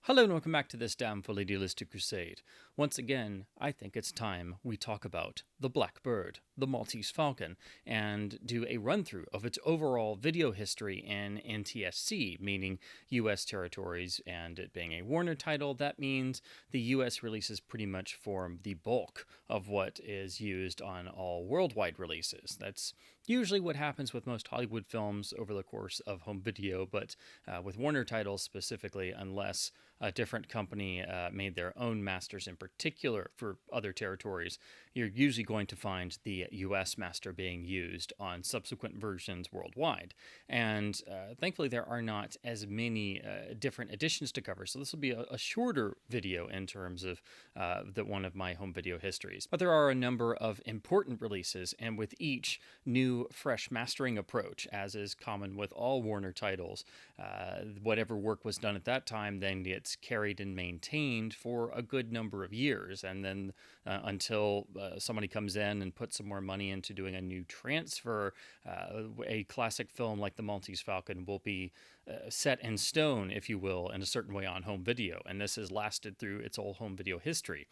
Hello and welcome back to this damn fully dealistic crusade. Once again, I think it's time we talk about the Black Bird, the Maltese Falcon, and do a run-through of its overall video history in NTSC, meaning US territories, and it being a Warner title, that means the US releases pretty much form the bulk of what is used on all worldwide releases. That's usually what happens with most Hollywood films over the course of home video, but with Warner titles specifically, unless a different company made their own masters in particular for other territories, you're usually going to find the US master being used on subsequent versions worldwide. And thankfully, there are not as many different editions to cover, so this will be a shorter video in terms of one of my home video histories. But there are a number of important releases, and with each new, fresh mastering approach, as is common with all Warner titles, whatever work was done at that time then gets carried and maintained for a good number of years, and then until somebody comes in and puts some more money into doing a new transfer, a classic film like the Maltese Falcon will be set in stone, if you will, in a certain way on home video, and this has lasted through its whole home video history.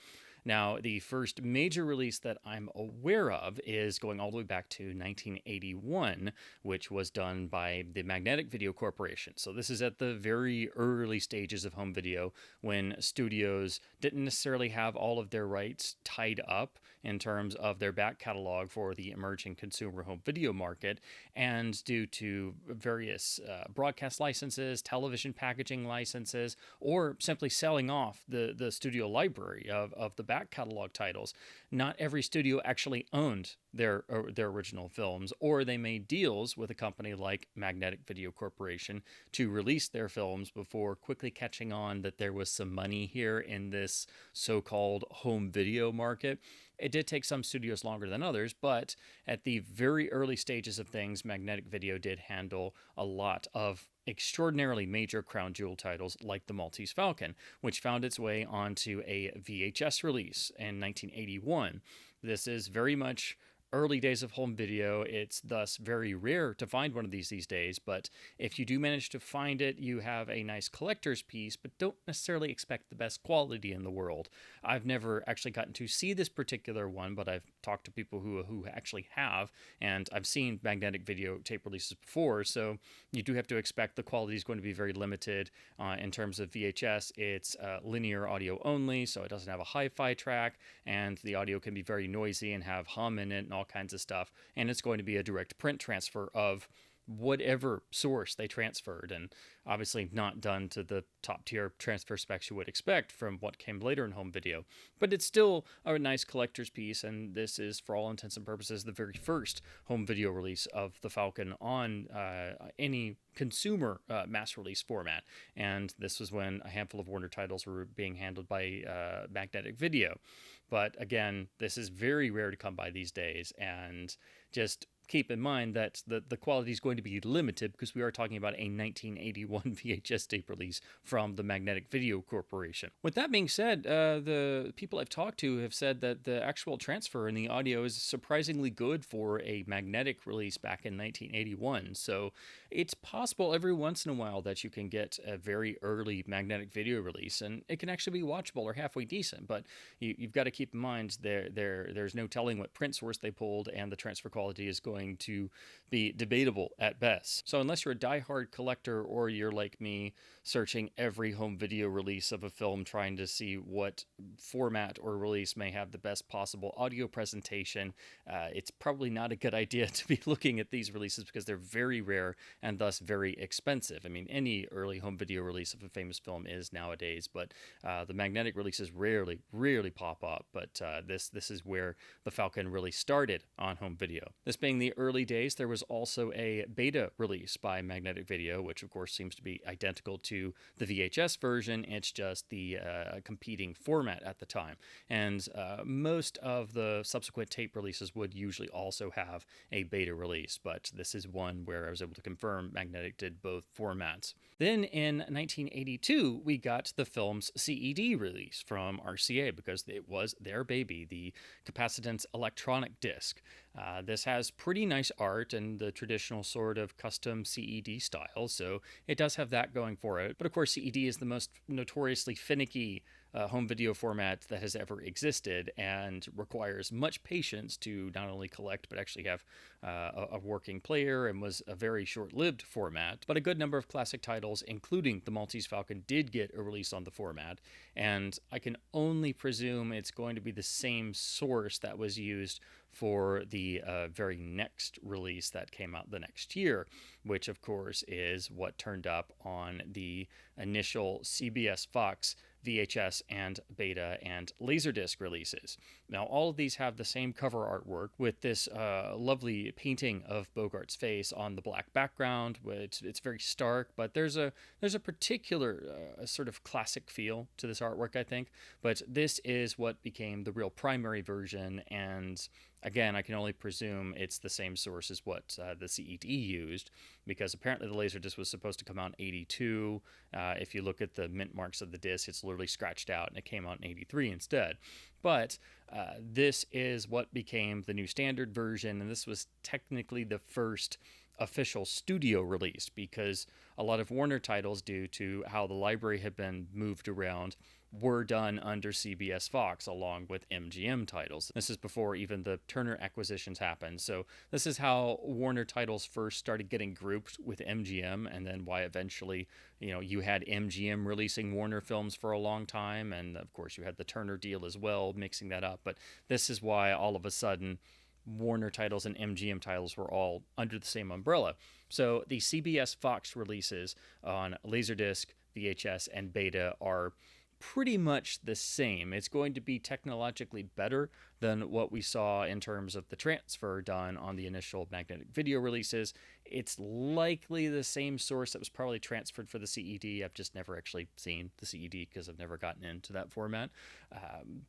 Now, the first major release that I'm aware of is going all the way back to 1981, which was done by the Magnetic Video Corporation. So this is at the very early stages of home video, when studios didn't necessarily have all of their rights tied up in terms of their back catalog for the emerging consumer home video market, and due to various broadcast licenses, television packaging licenses, or simply selling off the studio library of the back catalog titles, not every studio actually owned their original films, or they made deals with a company like Magnetic Video Corporation to release their films before quickly catching on that there was some money here in this so-called home video market. It did take some studios longer than others, but at the very early stages of things, Magnetic Video did handle a lot of extraordinarily major crown jewel titles like the Maltese Falcon, which found its way onto a VHS release in 1981. This is very much early days of home video. It's thus very rare to find one of these days, but if you do manage to find it, you have a nice collector's piece, but don't necessarily expect the best quality in the world. I've never actually gotten to see this particular one, but I've talked to people who actually have, and I've seen magnetic video tape releases before, so you do have to expect the quality is going to be very limited. In terms of VHS, it's linear audio only, so it doesn't have a hi-fi track, and the audio can be very noisy and have hum in it and all kinds of stuff, and it's going to be a direct print transfer of whatever source they transferred, and obviously not done to the top tier transfer specs you would expect from what came later in home video, but it's still a nice collector's piece, and this is, for all intents and purposes, the very first home video release of the Falcon on any consumer mass release format, and this was when a handful of Warner titles were being handled by Magnetic Video. But again, this is very rare to come by these days, and just keep in mind that the quality is going to be limited because we are talking about a 1981 VHS tape release from the Magnetic Video Corporation. With that being said, the people I've talked to have said that the actual transfer in the audio is surprisingly good for a magnetic release back in 1981. So it's possible every once in a while that you can get a very early magnetic video release, and it can actually be watchable or halfway decent. But you've got to keep in mind there's no telling what print source they pulled, and the transfer quality is going to be debatable at best. So unless you're a diehard collector, or you're like me, searching every home video release of a film trying to see what format or release may have the best possible audio presentation, it's probably not a good idea to be looking at these releases because they're very rare and thus very expensive. I mean, any early home video release of a famous film is nowadays, but the magnetic releases rarely pop up. But this is where the Falcon really started on home video. This being the early days, there was also a beta release by Magnetic Video, which of course seems to be identical to the VHS version. It's just the competing format at the time. And most of the subsequent tape releases would usually also have a beta release, but this is one where I was able to confirm Magnetic did both formats. Then in 1982, we got the film's CED release from RCA because it was their baby, the capacitance electronic disc. This has pretty nice art and the traditional sort of custom CED style, so it does have that going for it. But of course, CED is the most notoriously finicky home video format that has ever existed and requires much patience to not only collect but actually have a working player, and was a very short-lived format. But a good number of classic titles, including the Maltese Falcon, did get a release on the format, and I can only presume it's going to be the same source that was used for the very next release that came out the next year, which of course is what turned up on the initial CBS Fox VHS and Beta and Laserdisc releases. Now, all of these have the same cover artwork with this lovely painting of Bogart's face on the black background. It's very stark, but there's a particular sort of classic feel to this artwork, I think. But this is what became the real primary version, and again, I can only presume it's the same source as what the CED used, because apparently the Laserdisc was supposed to come out in 82. If you look at the mint marks of the disc, it's literally scratched out, and it came out in 83 instead. But this is what became the new standard version, and this was technically the first official studio release, because a lot of Warner titles, due to how the library had been moved around, were done under CBS Fox along with MGM titles. This is before even the Turner acquisitions happened. So this is how Warner titles first started getting grouped with MGM, and then why eventually, you had MGM releasing Warner films for a long time, and of course you had the Turner deal as well, mixing that up. But this is why all of a sudden Warner titles and MGM titles were all under the same umbrella. So the CBS Fox releases on Laserdisc, VHS, and Beta are pretty much the same. It's going to be technologically better than what we saw in terms of the transfer done on the initial magnetic video releases. It's likely the same source that was probably transferred for the CED. I've just never actually seen the CED because I've never gotten into that format.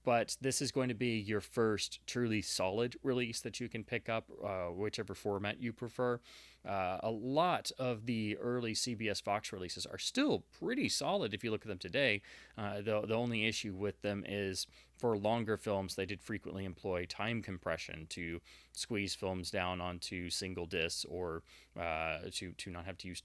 But this is going to be your first truly solid release that you can pick up, whichever format you prefer. A lot of the early CBS Fox releases are still pretty solid if you look at them today. The only issue with them is, for longer films, they did frequently employ time compression to squeeze films down onto single discs, or to not have to use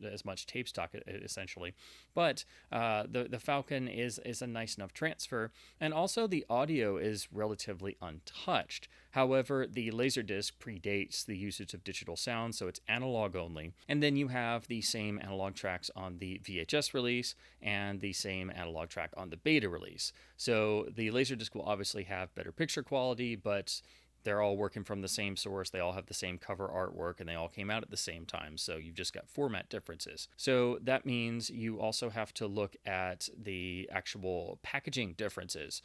as much tape stock, essentially. But the Falcon is a nice enough transfer, and also the audio is relatively untouched. However, the Laserdisc predates the usage of digital sound, so it's analog only. And then you have the same analog tracks on the VHS release and the same analog track on the Beta release. So the Laserdisc will obviously have better picture quality, but they're all working from the same source. They all have the same cover artwork, and they all came out at the same time. So you've just got format differences. So that means you also have to look at the actual packaging differences,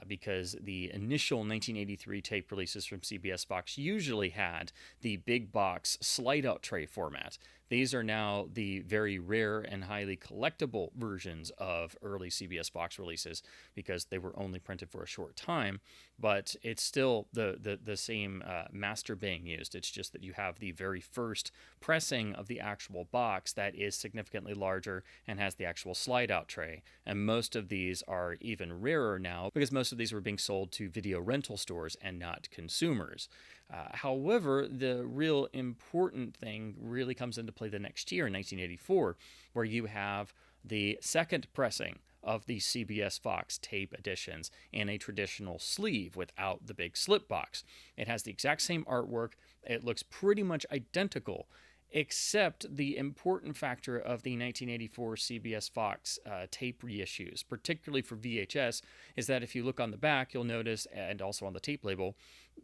because the initial 1983 tape releases from CBS Fox usually had the big box slide-out tray format. These are now the very rare and highly collectible versions of early CBS Fox releases, because they were only printed for a short time, but it's still the same master being used. It's just that you have the very first pressing of the actual box that is significantly larger and has the actual slide-out tray. And most of these are even rarer now, because most of these were being sold to video rental stores and not consumers. However, the real important thing really comes into play the next year, in 1984, where you have the second pressing of the CBS Fox tape editions in a traditional sleeve without the big slip box. It has the exact same artwork. It looks pretty much identical, except the important factor of the 1984 CBS Fox tape reissues, particularly for VHS, is that if you look on the back, you'll notice, and also on the tape label,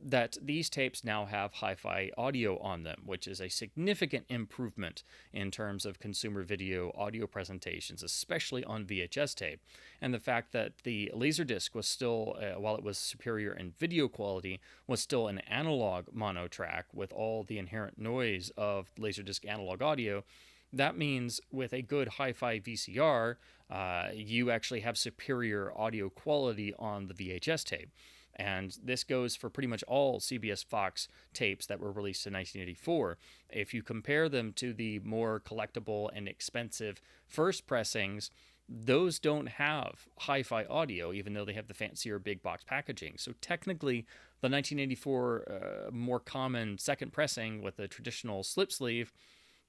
that these tapes now have HiFi audio on them, which is a significant improvement in terms of consumer video audio presentations, especially on VHS tape. And the fact that the Laserdisc was still, while it was superior in video quality, was still an analog mono track with all the inherent noise of Laserdisc analog audio. That means with a good HiFi VCR, you actually have superior audio quality on the VHS tape. And this goes for pretty much all CBS Fox tapes that were released in 1984. If you compare them to the more collectible and expensive first pressings, those don't have hi-fi audio, even though they have the fancier big box packaging. So technically, the 1984 more common second pressing with a traditional slip sleeve,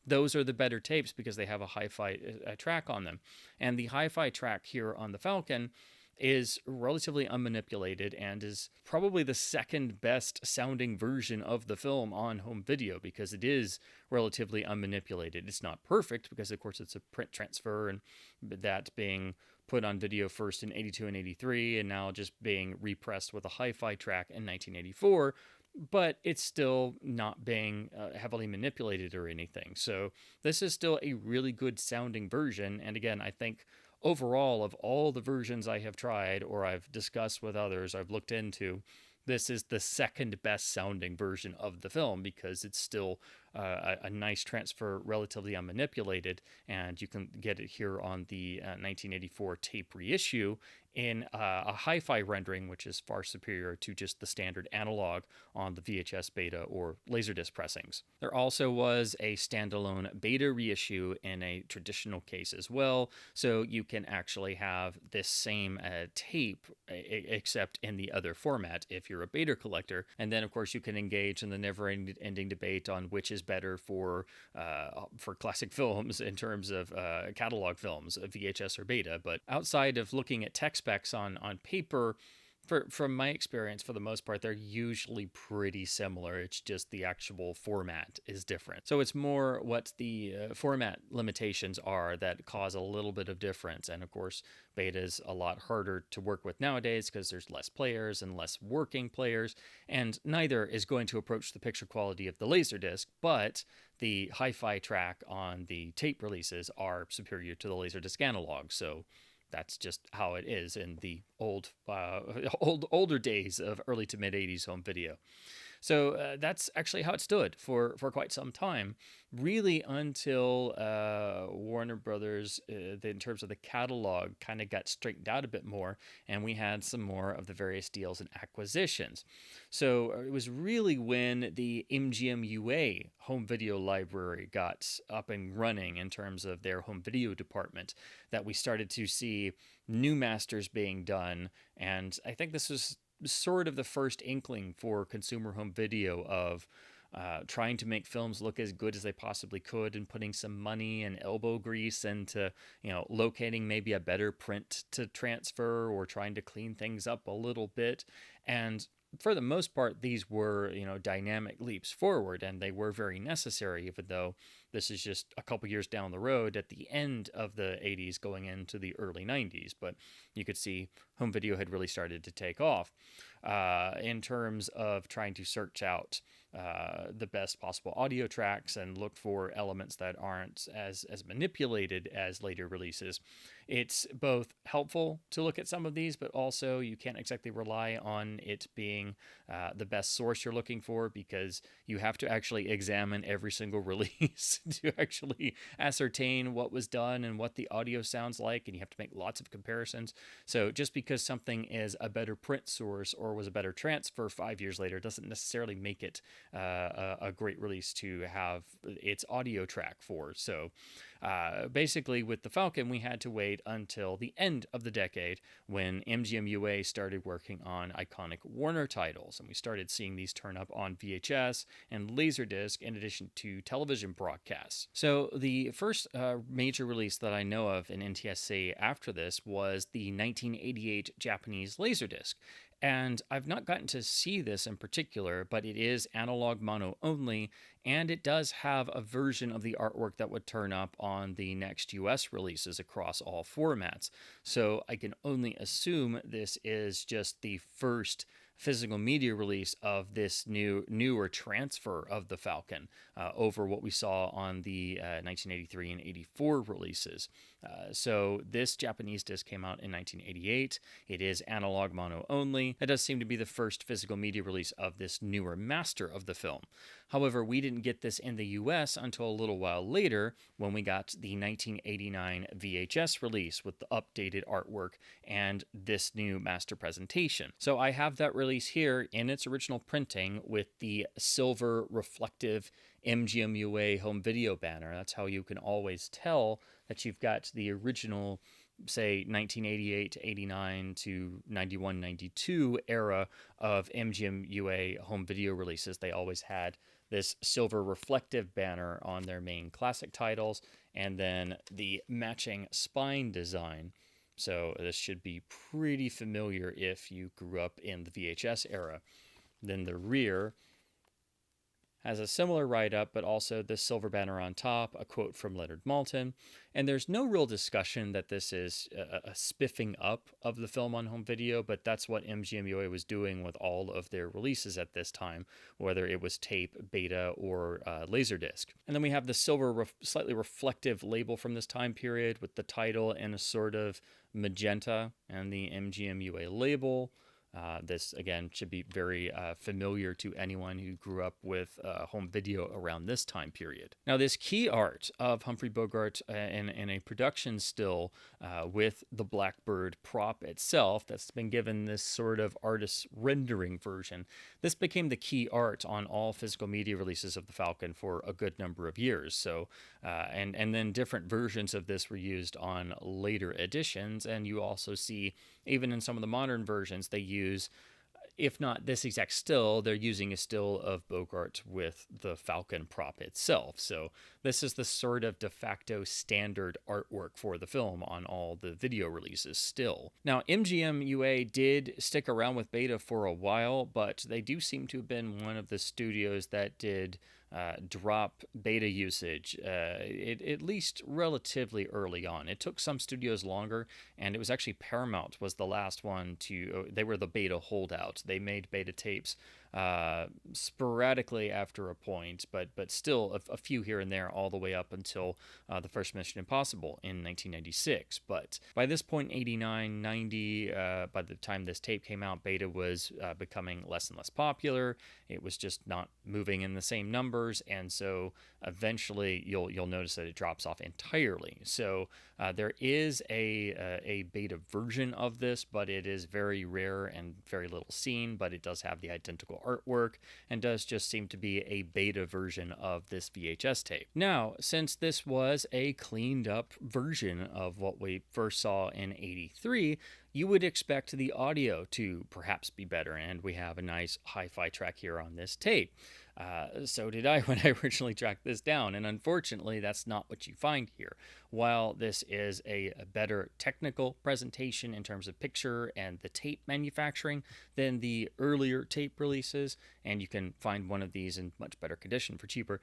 those are the better tapes because they have a hi-fi track on them. And the hi-fi track here on the Falcon is relatively unmanipulated and is probably the second best sounding version of the film on home video because it is relatively unmanipulated. It's not perfect because, of course, it's a print transfer, and that being put on video first in 82 and 83 and now just being repressed with a hi-fi track in 1984, but it's still not being heavily manipulated or anything. So this is still a really good sounding version. And again, I think overall, of all the versions I have tried or I've discussed with others, I've looked into, this is the second best sounding version of the film because it's still a nice transfer, relatively unmanipulated, and you can get it here on the 1984 tape reissue in a hi-fi rendering, which is far superior to just the standard analog on the VHS Beta or Laserdisc pressings. There also was a standalone Beta reissue in a traditional case as well, so you can actually have this same tape except in the other format if you're a Beta collector. And then, of course, you can engage in the never-ending debate on which is better for classic films in terms of catalog films, VHS or Beta. But outside of looking at tech specs on paper, from my experience, for the most part, they're usually pretty similar. It's just the actual format is different. So it's more what the format limitations are that cause a little bit of difference. And of course, Beta is a lot harder to work with nowadays because there's less players and less working players. And neither is going to approach the picture quality of the Laserdisc, but the hi-fi track on the tape releases are superior to the Laserdisc analog. So that's just how it is in the older days of early to mid 80s home video. So that's actually how it stood for quite some time, really until Warner Brothers, in terms of the catalog, kind of got straightened out a bit more, and we had some more of the various deals and acquisitions. So it was really when the MGM UA home video library got up and running in terms of their home video department that we started to see new masters being done, and I think this was sort of the first inkling for consumer home video of trying to make films look as good as they possibly could and putting some money and elbow grease into, locating maybe a better print to transfer or trying to clean things up a little bit. And for the most part, these were, dynamic leaps forward, and they were very necessary, even though this is just a couple years down the road at the end of the 80s going into the early 90s. But you could see home video had really started to take off in terms of trying to search out the best possible audio tracks and look for elements that aren't as manipulated as later releases. It's both helpful to look at some of these, but also you can't exactly rely on it being the best source you're looking for, because you have to actually examine every single release to actually ascertain what was done and what the audio sounds like, and you have to make lots of comparisons. So just because something is a better print source or was a better transfer 5 years later doesn't necessarily make it a great release to have its audio track for. So basically with the Falcon, we had to wait until the end of the decade when MGM UA started working on iconic Warner titles, and we started seeing these turn up on VHS and Laserdisc in addition to television broadcasts. So the first major release that I know of in NTSC after this was the 1988 Japanese Laserdisc. And I've not gotten to see this in particular, but it is analog mono only, and it does have a version of the artwork that would turn up on the next US releases across all formats. So I can only assume this is just the first physical media release of this newer transfer of the Falcon over what we saw on the 1983 and 84 releases. So this Japanese disc came out in 1988. It is analog mono only. It does seem to be the first physical media release of this newer master of the film. However, we didn't get this in the US until a little while later when we got the 1989 VHS release with the updated artwork and this new master presentation. So I have that release here in its original printing with the silver reflective MGM UA home video banner. That's how you can always tell that you've got the original say 1988 to 89 to 91, 92 era of MGM UA home video releases, they always had this silver reflective banner on their main classic titles and then the matching spine design. So this should be pretty familiar if you grew up in the VHS era. Then the rear has a similar write-up, but also this silver banner on top, a quote from Leonard Maltin. And there's no real discussion that this is a spiffing up of the film on home video, but that's what MGM UA was doing with all of their releases at this time, whether it was tape, beta, or laserdisc. And then we have the silver, slightly reflective label from this time period with the title and a sort of magenta and the MGM UA label. This, again, should be very familiar to anyone who grew up with home video around this time period. Now, this key art of Humphrey Bogart in a production still with the Blackbird prop itself that's been given this sort of artist's rendering version, this became the key art on all physical media releases of the Falcon for a good number of years. So, and then different versions of this were used on later editions, and you also see, even in some of the modern versions, they use, if not this exact still, they're using a still of Bogart with the Falcon prop itself. So this is the sort of de facto standard artwork for the film on all the video releases still. Now, MGM UA did stick around with Beta for a while, but they do seem to have been one of the studios that did drop beta usage, at least relatively early on. It took some studios longer, and it was actually Paramount was the last one to, they were the beta holdout. They made beta tapes sporadically after a point, but still a few here and there all the way up until the first Mission Impossible in 1996. But by this point, 89, 90, by the time this tape came out, beta was becoming less and less popular. It was just not moving in the same numbers, and so eventually you'll notice that it drops off entirely. So there is a beta version of this, but it is very rare and very little seen, but it does have the identical artwork and does just seem to be a beta version of this VHS tape. Now, since this was a cleaned up version of what we first saw in 83, you would expect the audio to perhaps be better, and we have a nice hi-fi track here on this tape. So did I when I originally tracked this down, and unfortunately that's not what you find here. While this is a better technical presentation in terms of picture and the tape manufacturing than the earlier tape releases, and you can find one of these in much better condition for cheaper,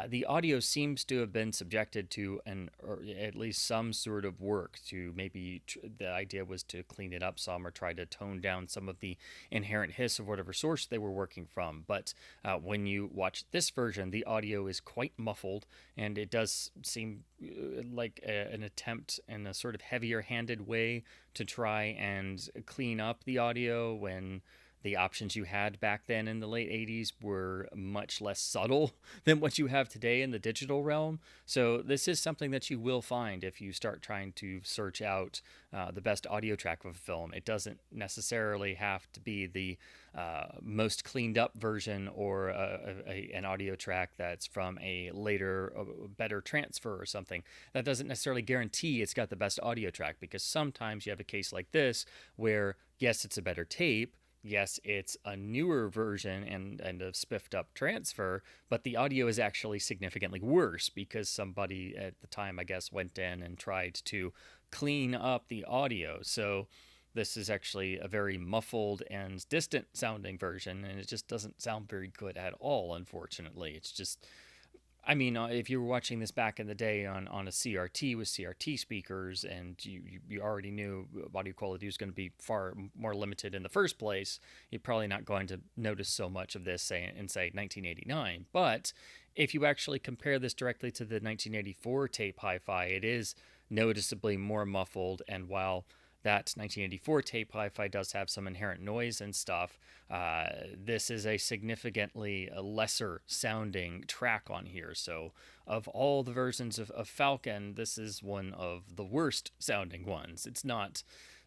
the audio seems to have been subjected to or at least some sort of work to maybe the idea was to clean it up some or try to tone down some of the inherent hiss of whatever source they were working from. But when you watch this version, the audio is quite muffled, and it does seem like an attempt in a sort of heavier handed way to try and clean up the audio when the options you had back then in the late 80s were much less subtle than what you have today in the digital realm. So this is something that you will find if you start trying to search out the best audio track of a film. It doesn't necessarily have to be the most cleaned up version or an audio track that's from a later, better transfer or something. That doesn't necessarily guarantee it's got the best audio track, because sometimes you have a case like this where, yes, it's a better tape, yes, it's a newer version and a spiffed up transfer, but the audio is actually significantly worse because somebody at the time, I guess, went in and tried to clean up the audio. So this is actually a very muffled and distant sounding version, and it just doesn't sound very good at all, unfortunately. It's just, I mean, if you were watching this back in the day on a CRT with CRT speakers, and you already knew audio quality was going to be far more limited in the first place, you're probably not going to notice so much of this, say 1989. But if you actually compare this directly to the 1984 tape hi-fi, it is noticeably more muffled, and while that 1984 tape hi-fi does have some inherent noise and stuff, this is a significantly lesser sounding track on here. So of all the versions of Falcon, this is one of the worst sounding ones. It's not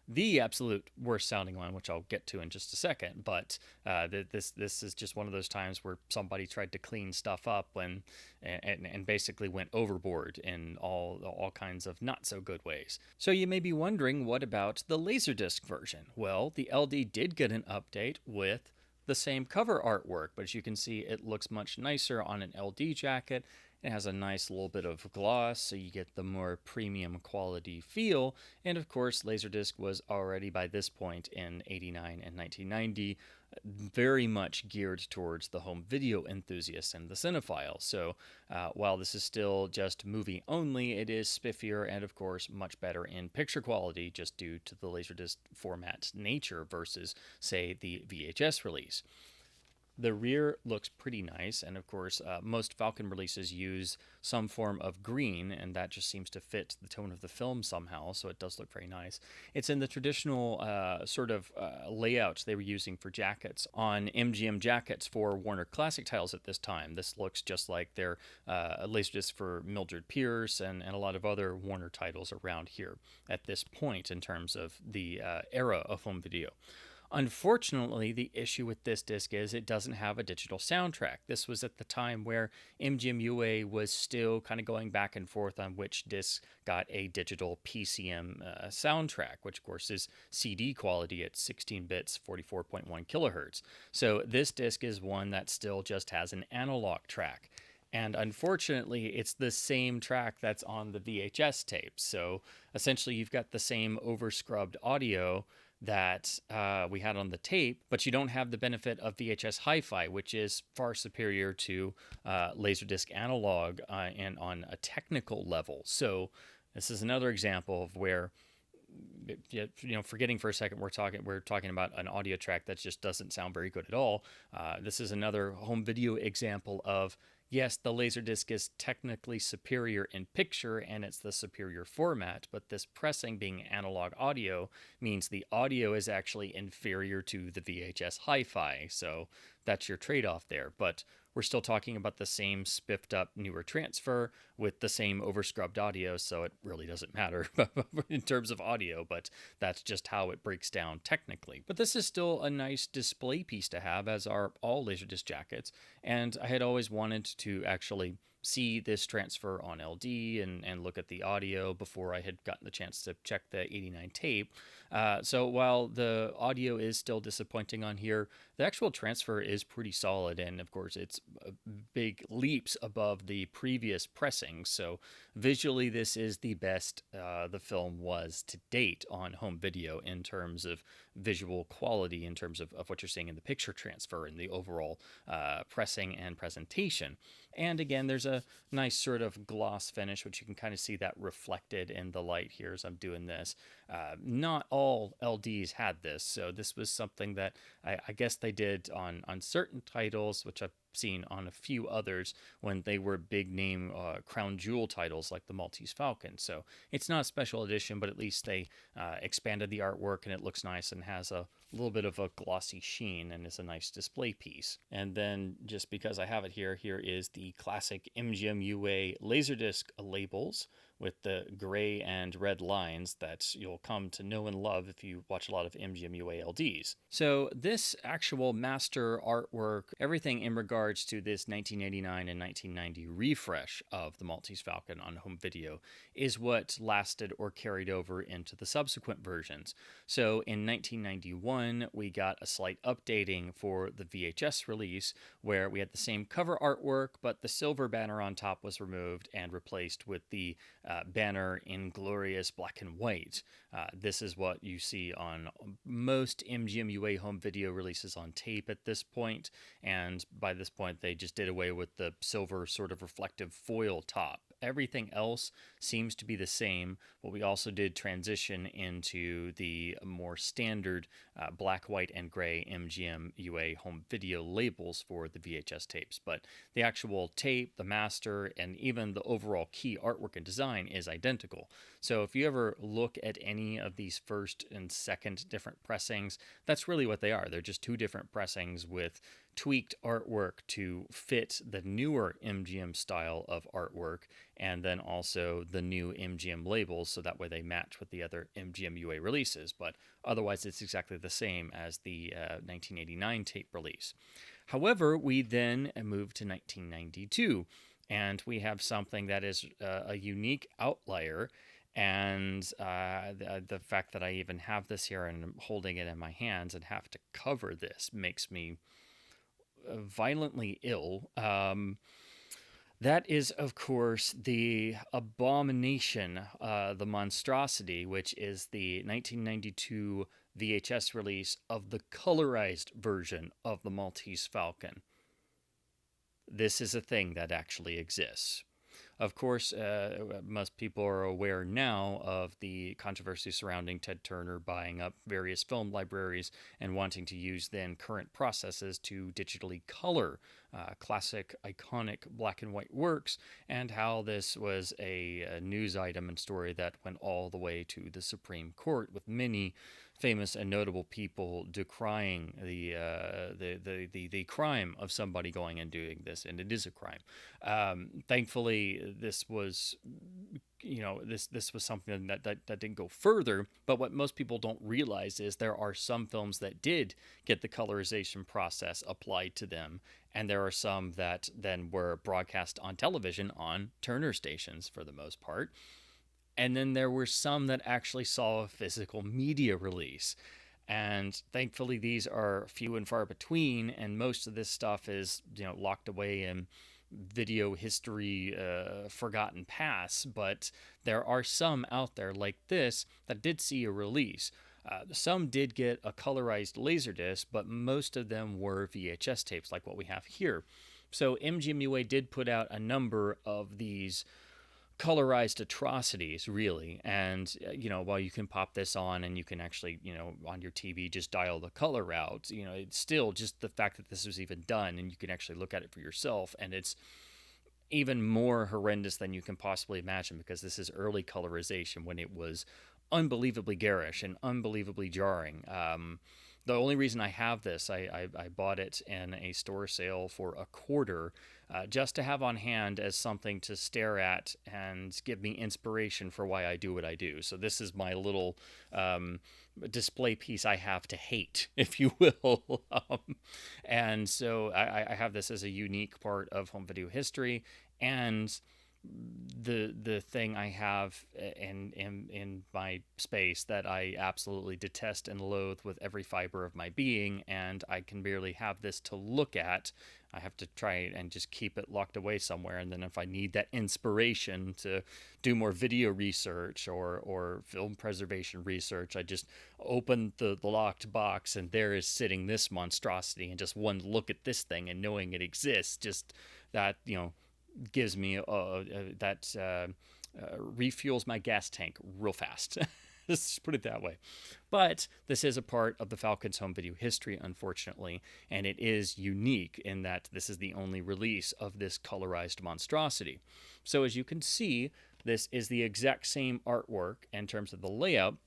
the absolute worst sounding one, which I'll get to in just a second. But this is just one of those times where somebody tried to clean stuff up and basically went overboard in all kinds of not so good ways. So you may be wondering, what about the Laserdisc version? Well, the LD did get an update with the same cover artwork, but as you can see, it looks much nicer on an LD jacket. It has a nice little bit of gloss, so you get the more premium quality feel. And of course, Laserdisc was already by this point in '89 and 1990 very much geared towards the home video enthusiast and the cinephile. So while this is still just movie only, it is spiffier and, of course, much better in picture quality just due to the Laserdisc format's nature versus, say, the VHS release. The rear looks pretty nice, and of course, most Falcon releases use some form of green, and that just seems to fit the tone of the film somehow, so it does look very nice. It's in the traditional layout they were using for jackets on MGM jackets for Warner Classic titles at this time. This looks just like their Laserdisc for Mildred Pierce and a lot of other Warner titles around here at this point in terms of the era of home video. Unfortunately, the issue with this disc is it doesn't have a digital soundtrack. This was at the time where MGM UA was still kind of going back and forth on which disc got a digital PCM soundtrack, which of course is CD quality at 16 bits, 44.1 kilohertz. So this disc is one that still just has an analog track. And unfortunately, it's the same track that's on the VHS tapes. So essentially, you've got the same overscrubbed audio that we had on the tape, but you don't have the benefit of VHS HiFi, which is far superior to Laserdisc analog and on a technical level. So this is another example of where, forgetting for a second, we're talking about an audio track that just doesn't sound very good at all. This is another home video example of, yes, the Laserdisc is technically superior in picture and it's the superior format, but this pressing being analog audio means the audio is actually inferior to the VHS Hi-Fi. So that's your trade-off there. But we're still talking about the same spiffed up newer transfer with the same overscrubbed audio, so it really doesn't matter in terms of audio, but that's just how it breaks down technically. But this is still a nice display piece to have, as are all Laserdisc jackets, and I had always wanted to actually see this transfer on LD and look at the audio before I had gotten the chance to check the '89 tape. So while the audio is still disappointing on here, the actual transfer is pretty solid, and of course it's big leaps above the previous pressings. So visually, this is the best the film was to date on home video in terms of visual quality, in terms of what you're seeing in the picture transfer and the overall pressing and presentation. And again, there's a nice sort of gloss finish, which you can kind of see that reflected in the light here as I'm doing this. Not all LDs had this, so this was something that I guess they did on certain titles, which I've seen on a few others when they were big name crown jewel titles like the Maltese Falcon. So it's not a special edition, but at least they expanded the artwork and it looks nice and has a little bit of a glossy sheen and is a nice display piece. And then just because I have it here is the classic MGM UA Laserdisc labels with the gray and red lines that you'll come to know and love if you watch a lot of MGM UA LDs. So this actual master artwork, everything in regards to this 1989 and 1990 refresh of the Maltese Falcon on home video is what lasted or carried over into the subsequent versions. So in 1991, we got a slight updating for the VHS release where we had the same cover artwork, but the silver banner on top was removed and replaced with the banner in glorious black and white. This is what you see on most MGM UA home video releases on tape at this point, and by this point they just did away with the silver sort of reflective foil top. Everything else seems to be the same, but we also did transition into the more standard black, white, and gray MGM UA home video labels for the VHS tapes. But the actual tape, the master, and even the overall key artwork and design is identical. So if you ever look at any of these first and second different pressings, that's really what they are. They're just two different pressings with tweaked artwork to fit the newer MGM style of artwork, and then also the new MGM labels, so that way they match with the other MGM UA releases. But otherwise, it's exactly the same as the 1989 tape release. However, we then moved to 1992, and we have something that is a unique outlier. And the fact that I even have this here and I'm holding it in my hands and have to cover this makes me violently ill. That is, of course, the abomination, the monstrosity, which is the 1992 VHS release of the colorized version of the Maltese Falcon. This is a thing that actually exists. Of course, most people are aware now of the controversy surrounding Ted Turner buying up various film libraries and wanting to use then current processes to digitally color classic, iconic black and white works, and how this was a news item and story that went all the way to the Supreme Court, with many famous and notable people decrying the crime of somebody going and doing this, and it is a crime. Thankfully, this was this was something that didn't go further. But what most people don't realize is there are some films that did get the colorization process applied to them, and there are some that then were broadcast on television on Turner stations for the most part. And then there were some that actually saw a physical media release. And thankfully, these are few and far between. And most of this stuff is, locked away in video history, forgotten past. But there are some out there like this that did see a release. Some did get a colorized Laserdisc, but most of them were VHS tapes like what we have here. So MGM UA did put out a number of these colorized atrocities, really. And while you can pop this on and you can actually on your TV just dial the color out, it's still just the fact that this was even done and you can actually look at it for yourself, and it's even more horrendous than you can possibly imagine, because this is early colorization when it was unbelievably garish and unbelievably jarring. The only reason I have this, I bought it in a store sale for $0.25, just to have on hand as something to stare at and give me inspiration for why I do what I do. So this is my little display piece I have to hate, if you will. And so I have this as a unique part of home video history, and the thing I have in my space that I absolutely detest and loathe with every fiber of my being, and I can barely have this to look at. I have to try and just keep it locked away somewhere, and then if I need that inspiration to do more video research or film preservation research, I just open the locked box, and there is sitting this monstrosity, and just one look at this thing and knowing it exists, just that gives me refuels my gas tank real fast. Let's put it that way. But this is a part of the Falcon's home video history, unfortunately, and it is unique in that this is the only release of this colorized monstrosity. So as you can see, this is the exact same artwork in terms of the layout,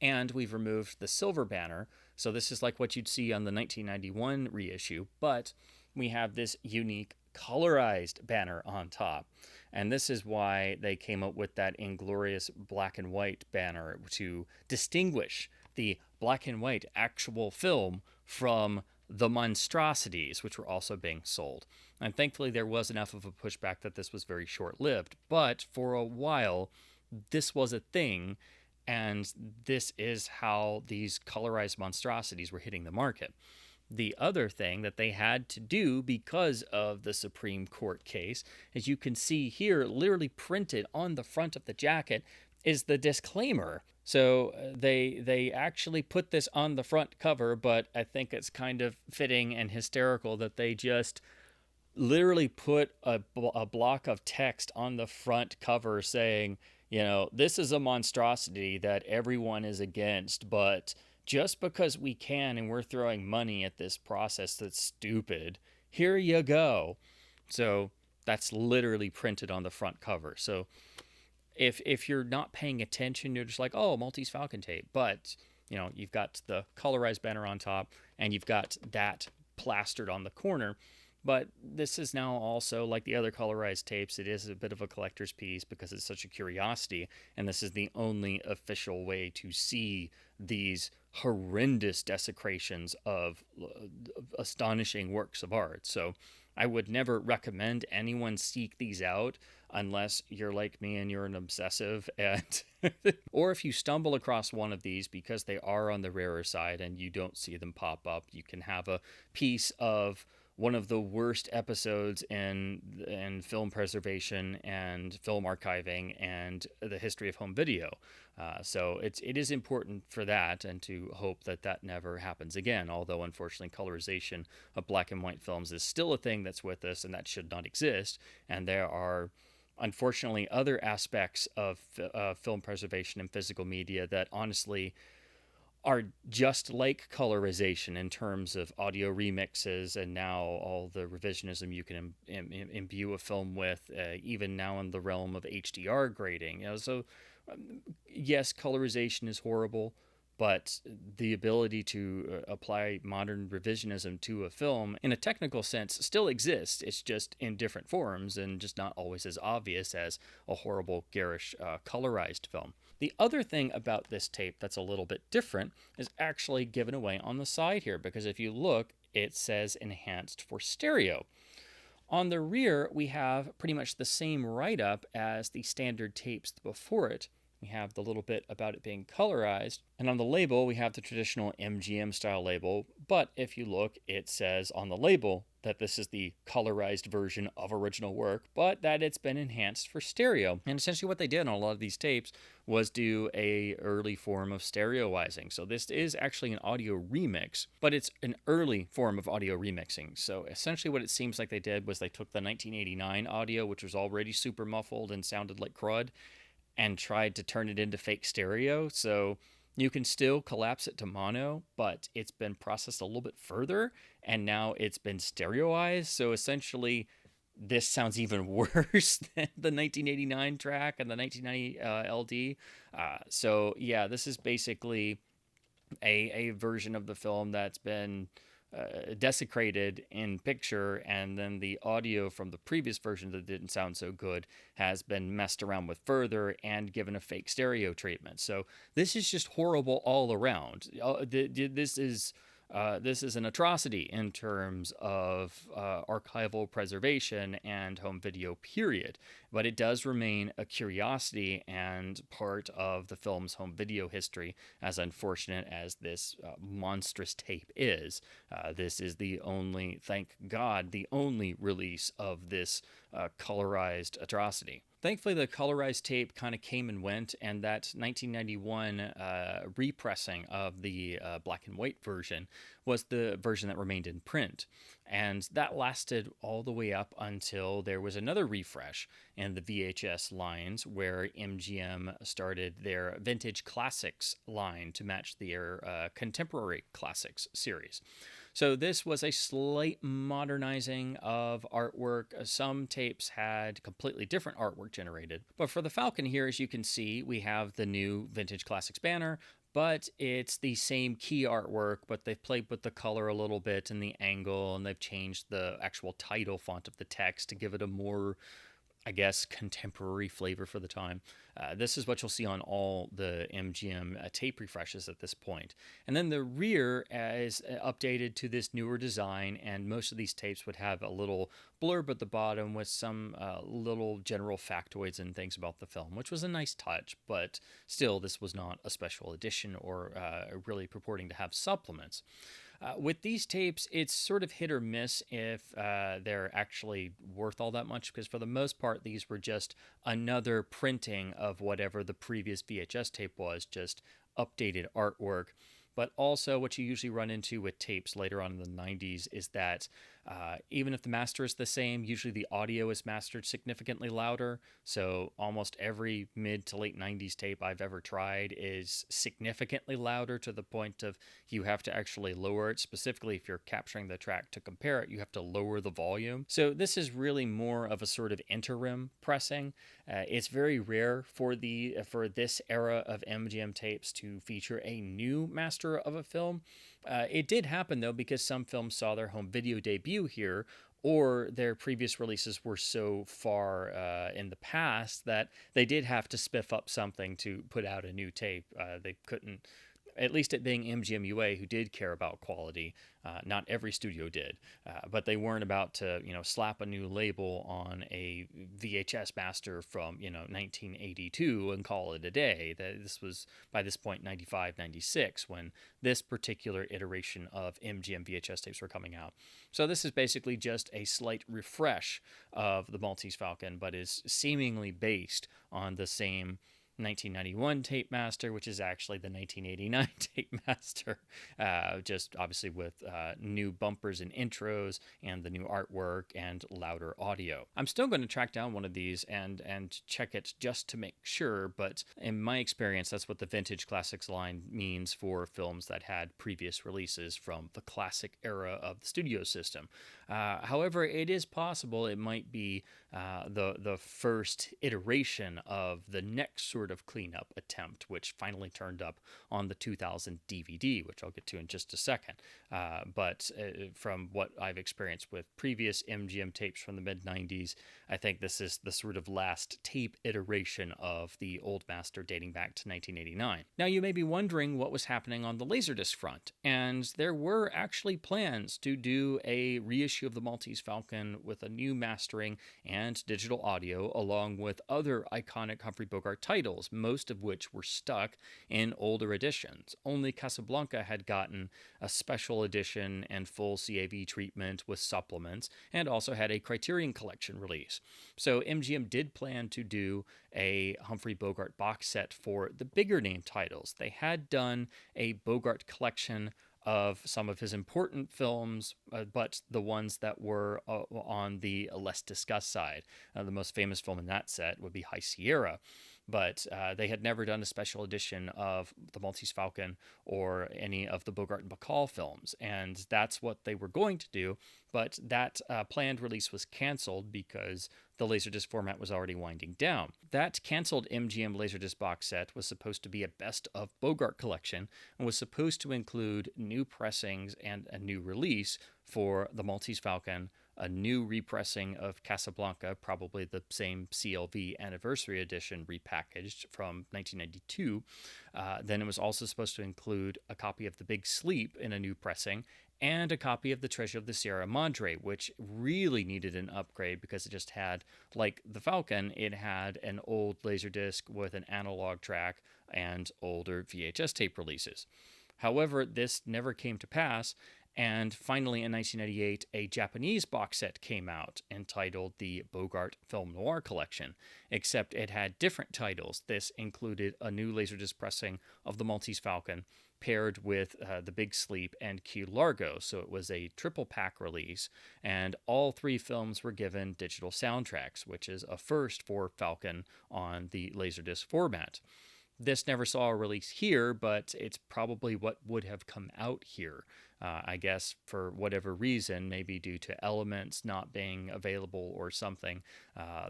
and we've removed the silver banner. So this is like what you'd see on the 1991 reissue, but we have this unique colorized banner on top. And this is why they came up with that inglorious black and white banner, to distinguish the black and white actual film from the monstrosities, which were also being sold. And thankfully, there was enough of a pushback that this was very short-lived. But for a while, this was a thing, and this is how these colorized monstrosities were hitting the market. The other thing that they had to do because of the Supreme Court case, as you can see here, literally printed on the front of the jacket, is the disclaimer. So they actually put this on the front cover, but I think it's kind of fitting and hysterical that they just literally put a block of text on the front cover saying, this is a monstrosity that everyone is against, but just because we can and we're throwing money at this process that's stupid, here you go. So that's literally printed on the front cover. So if you're not paying attention, you're just like, oh, Maltese Falcon tape. But, you've got the colorized banner on top, and you've got that plastered on the corner. But this is now also, like the other colorized tapes, it is a bit of a collector's piece because it's such a curiosity, and this is the only official way to see these horrendous desecrations of astonishing works of art. So I would never recommend anyone seek these out unless you're like me and you're an obsessive, and or if you stumble across one of these because they are on the rarer side and you don't see them pop up, you can have a piece of one of the worst episodes in film preservation and film archiving and the history of home video. So it is important for that, and to hope that that never happens again. Although unfortunately, colorization of black and white films is still a thing that's with us, and that should not exist. And there are unfortunately other aspects of film preservation and physical media that honestly are just like colorization in terms of audio remixes and now all the revisionism you can imbue a film with, even now in the realm of HDR grading. So yes, colorization is horrible, but the ability to apply modern revisionism to a film in a technical sense still exists. It's just in different forms and just not always as obvious as a horrible, garish, colorized film. The other thing about this tape that's a little bit different is actually given away on the side here, because if you look, it says enhanced for stereo. On the rear, we have pretty much the same write-up as the standard tapes before it. We have the little bit about it being colorized, and on the label, we have the traditional MGM style label, but if you look, it says on the label that this is the colorized version of original work, but that it's been enhanced for stereo. And essentially what they did on a lot of these tapes was do a early form of stereoizing. So this is actually an audio remix, but it's an early form of audio remixing. So essentially what it seems like they did was they took the 1989 audio, which was already super muffled and sounded like crud, and tried to turn it into fake stereo. So you can still collapse it to mono, but it's been processed a little bit further, and now it's been stereoized. So essentially, this sounds even worse than the 1989 track and the 1990 LD. So yeah, this is basically a version of the film that's been desecrated in picture, and then the audio from the previous version that didn't sound so good has been messed around with further and given a fake stereo treatment. So this is just horrible all around. This is an atrocity in terms of archival preservation and home video, period. But it does remain a curiosity and part of the film's home video history, as unfortunate as this monstrous tape is. This is the only, thank God, the only release of this colorized atrocity. Thankfully, the colorized tape kind of came and went, and that 1991 repressing of the black and white version was the version that remained in print. And that lasted all the way up until there was another refresh in the VHS lines, where MGM started their Vintage Classics line to match their Contemporary Classics series. So this was a slight modernizing of artwork. Some tapes had completely different artwork generated. But for the Falcon here, as you can see, we have the new Vintage Classics banner, but it's the same key artwork, but they've played with the color a little bit and the angle, and they've changed the actual title font of the text to give it a more, I guess, contemporary flavor for the time. This is what you'll see on all the MGM tape refreshes at this point. And then the rear is updated to this newer design, and most of these tapes would have a little blurb at the bottom with some little general factoids and things about the film, which was a nice touch, but still, this was not a special edition or really purporting to have supplements. With these tapes, it's sort of hit or miss if they're actually worth all that much, because for the most part, these were just another printing of whatever the previous VHS tape was, just updated artwork. But also what you usually run into with tapes later on in the 90s is that even if the master is the same, usually the audio is mastered significantly louder. So almost every mid to late 90s tape I've ever tried is significantly louder, to the point of you have to actually lower it. Specifically, if you're capturing the track to compare it, you have to lower the volume. So this is really more of a sort of interim pressing. It's very rare for this era of MGM tapes to feature a new master remaster of a film. It did happen, though, because some films saw their home video debut here, or their previous releases were so far in the past that they did have to spiff up something to put out a new tape. They couldn't, at least it being MGM UA, who did care about quality. Not every studio did, but they weren't about to, slap a new label on a VHS master from, 1982 and call it a day. This was, by this point, 95, 96, when this particular iteration of MGM VHS tapes were coming out. So this is basically just a slight refresh of the Maltese Falcon, but is seemingly based on the same 1991 tape master, which is actually the 1989 tape master, just obviously with new bumpers and intros and the new artwork and louder audio. I'm still going to track down one of these and check it just to make sure, but in my experience, that's what the Vintage Classics line means for films that had previous releases from the classic era of the studio system. However, it is possible it might be the first iteration of the next sort of cleanup attempt, which finally turned up on the 2000 DVD, which I'll get to in just a second. But from what I've experienced with previous MGM tapes from the mid-90s, I think this is the sort of last tape iteration of the old master dating back to 1989. Now, you may be wondering what was happening on the Laserdisc front, and there were actually plans to do a reissue of the Maltese Falcon with a new mastering and digital audio, along with other iconic Humphrey Bogart titles, most of which were stuck in older editions. Only Casablanca had gotten a special edition and full CAV treatment with supplements, and also had a Criterion Collection release. So MGM did plan to do a Humphrey Bogart box set for the bigger name titles. They had done a Bogart collection of some of his important films, but the ones that were on the less discussed side. The most famous film in that set would be High Sierra, but they had never done a special edition of the Maltese Falcon or any of the Bogart and Bacall films, and that's what they were going to do, but that planned release was canceled because the Laserdisc format was already winding down. That canceled MGM Laserdisc box set was supposed to be a best of Bogart collection and was supposed to include new pressings and a new release for the Maltese Falcon, a new repressing of Casablanca, probably the same CLV anniversary edition repackaged from 1992. Then it was also supposed to include a copy of The Big Sleep in a new pressing, and a copy of The Treasure of the Sierra Madre, which really needed an upgrade because it just had, like the Falcon, it had an old Laserdisc with an analog track and older VHS tape releases. However, this never came to pass, and finally in 1998, a Japanese box set came out entitled the Bogart Film Noir Collection, except it had different titles. This included a new Laserdisc pressing of the Maltese Falcon, paired with The Big Sleep and Key Largo, so it was a triple pack release, and all three films were given digital soundtracks, which is a first for Falcon on the Laserdisc format. This never saw a release here, but it's probably what would have come out here. I guess for whatever reason, maybe due to elements not being available or something.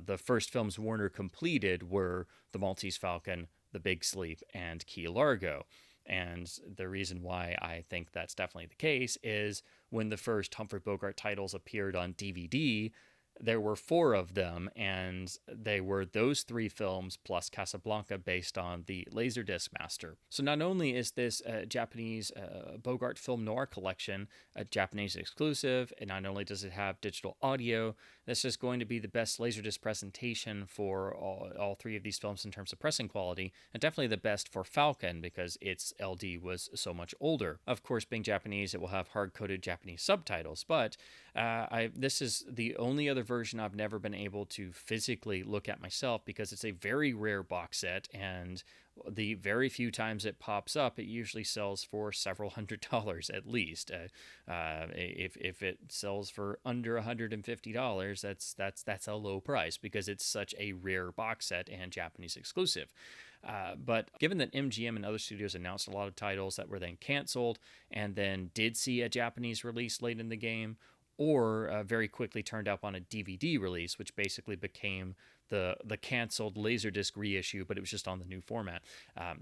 The first films Warner completed were The Maltese Falcon, The Big Sleep, and Key Largo. And the reason why I think that's definitely the case is when the first Humphrey Bogart titles appeared on DVD, there were 4 of them, and they were those 3 films plus Casablanca based on the Laserdisc master. So not only is this Japanese Bogart Film Noir collection a Japanese exclusive, and not only does it have digital audio, this is going to be the best Laserdisc presentation for all 3 of these films in terms of pressing quality, and definitely the best for Falcon because its LD was so much older. Of course, being Japanese, it will have hard-coded Japanese subtitles, but this is the only other version I've never been able to physically look at myself because it's a very rare box set, and the very few times it pops up, it usually sells for several $100s at least. If it sells for under $150, that's a low price because it's such a rare box set and Japanese exclusive. But given that MGM and other studios announced a lot of titles that were then canceled and then did see a Japanese release late in the game, or very quickly turned up on a DVD release, which basically became the canceled Laserdisc reissue, but it was just on the new format.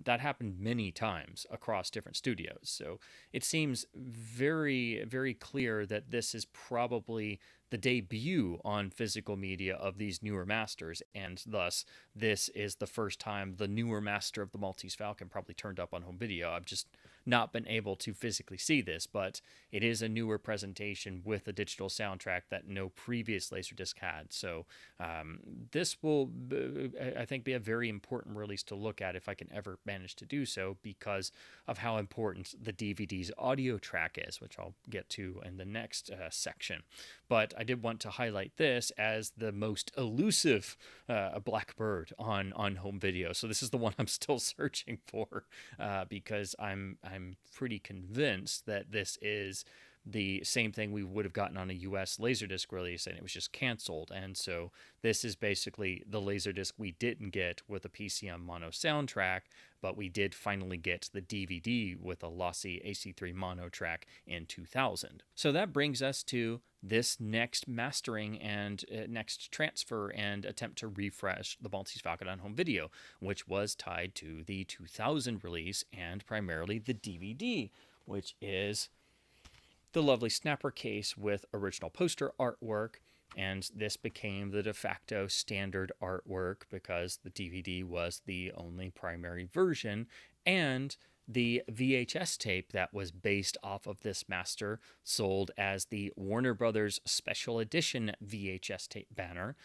That happened many times across different studios. So it seems very, very clear that this is probably the debut on physical media of these newer masters, and thus this is the first time the newer master of the Maltese Falcon probably turned up on home video. I've just not been able to physically see this, but it is a newer presentation with a digital soundtrack that no previous Laserdisc had. So this will, I think, be a very important release to look at if I can ever manage to do so, because of how important the DVD's audio track is, which I'll get to in the next section. But I did want to highlight this as the most elusive Blackbird on home video. So this is the one I'm still searching for, because I'm pretty convinced that this is the same thing we would have gotten on a US Laserdisc release, and it was just canceled. And so this is basically the Laserdisc we didn't get with a PCM mono soundtrack, but we did finally get the DVD with a lossy AC3 mono track in 2000. So that brings us to this next mastering and next transfer and attempt to refresh the Maltese Falcon on home video, which was tied to the 2000 release and primarily the DVD, which is the lovely snapper case with original poster artwork. And this became the de facto standard artwork because the DVD was the only primary version, and the VHS tape that was based off of this master sold as the Warner Brothers Special Edition VHS tape banner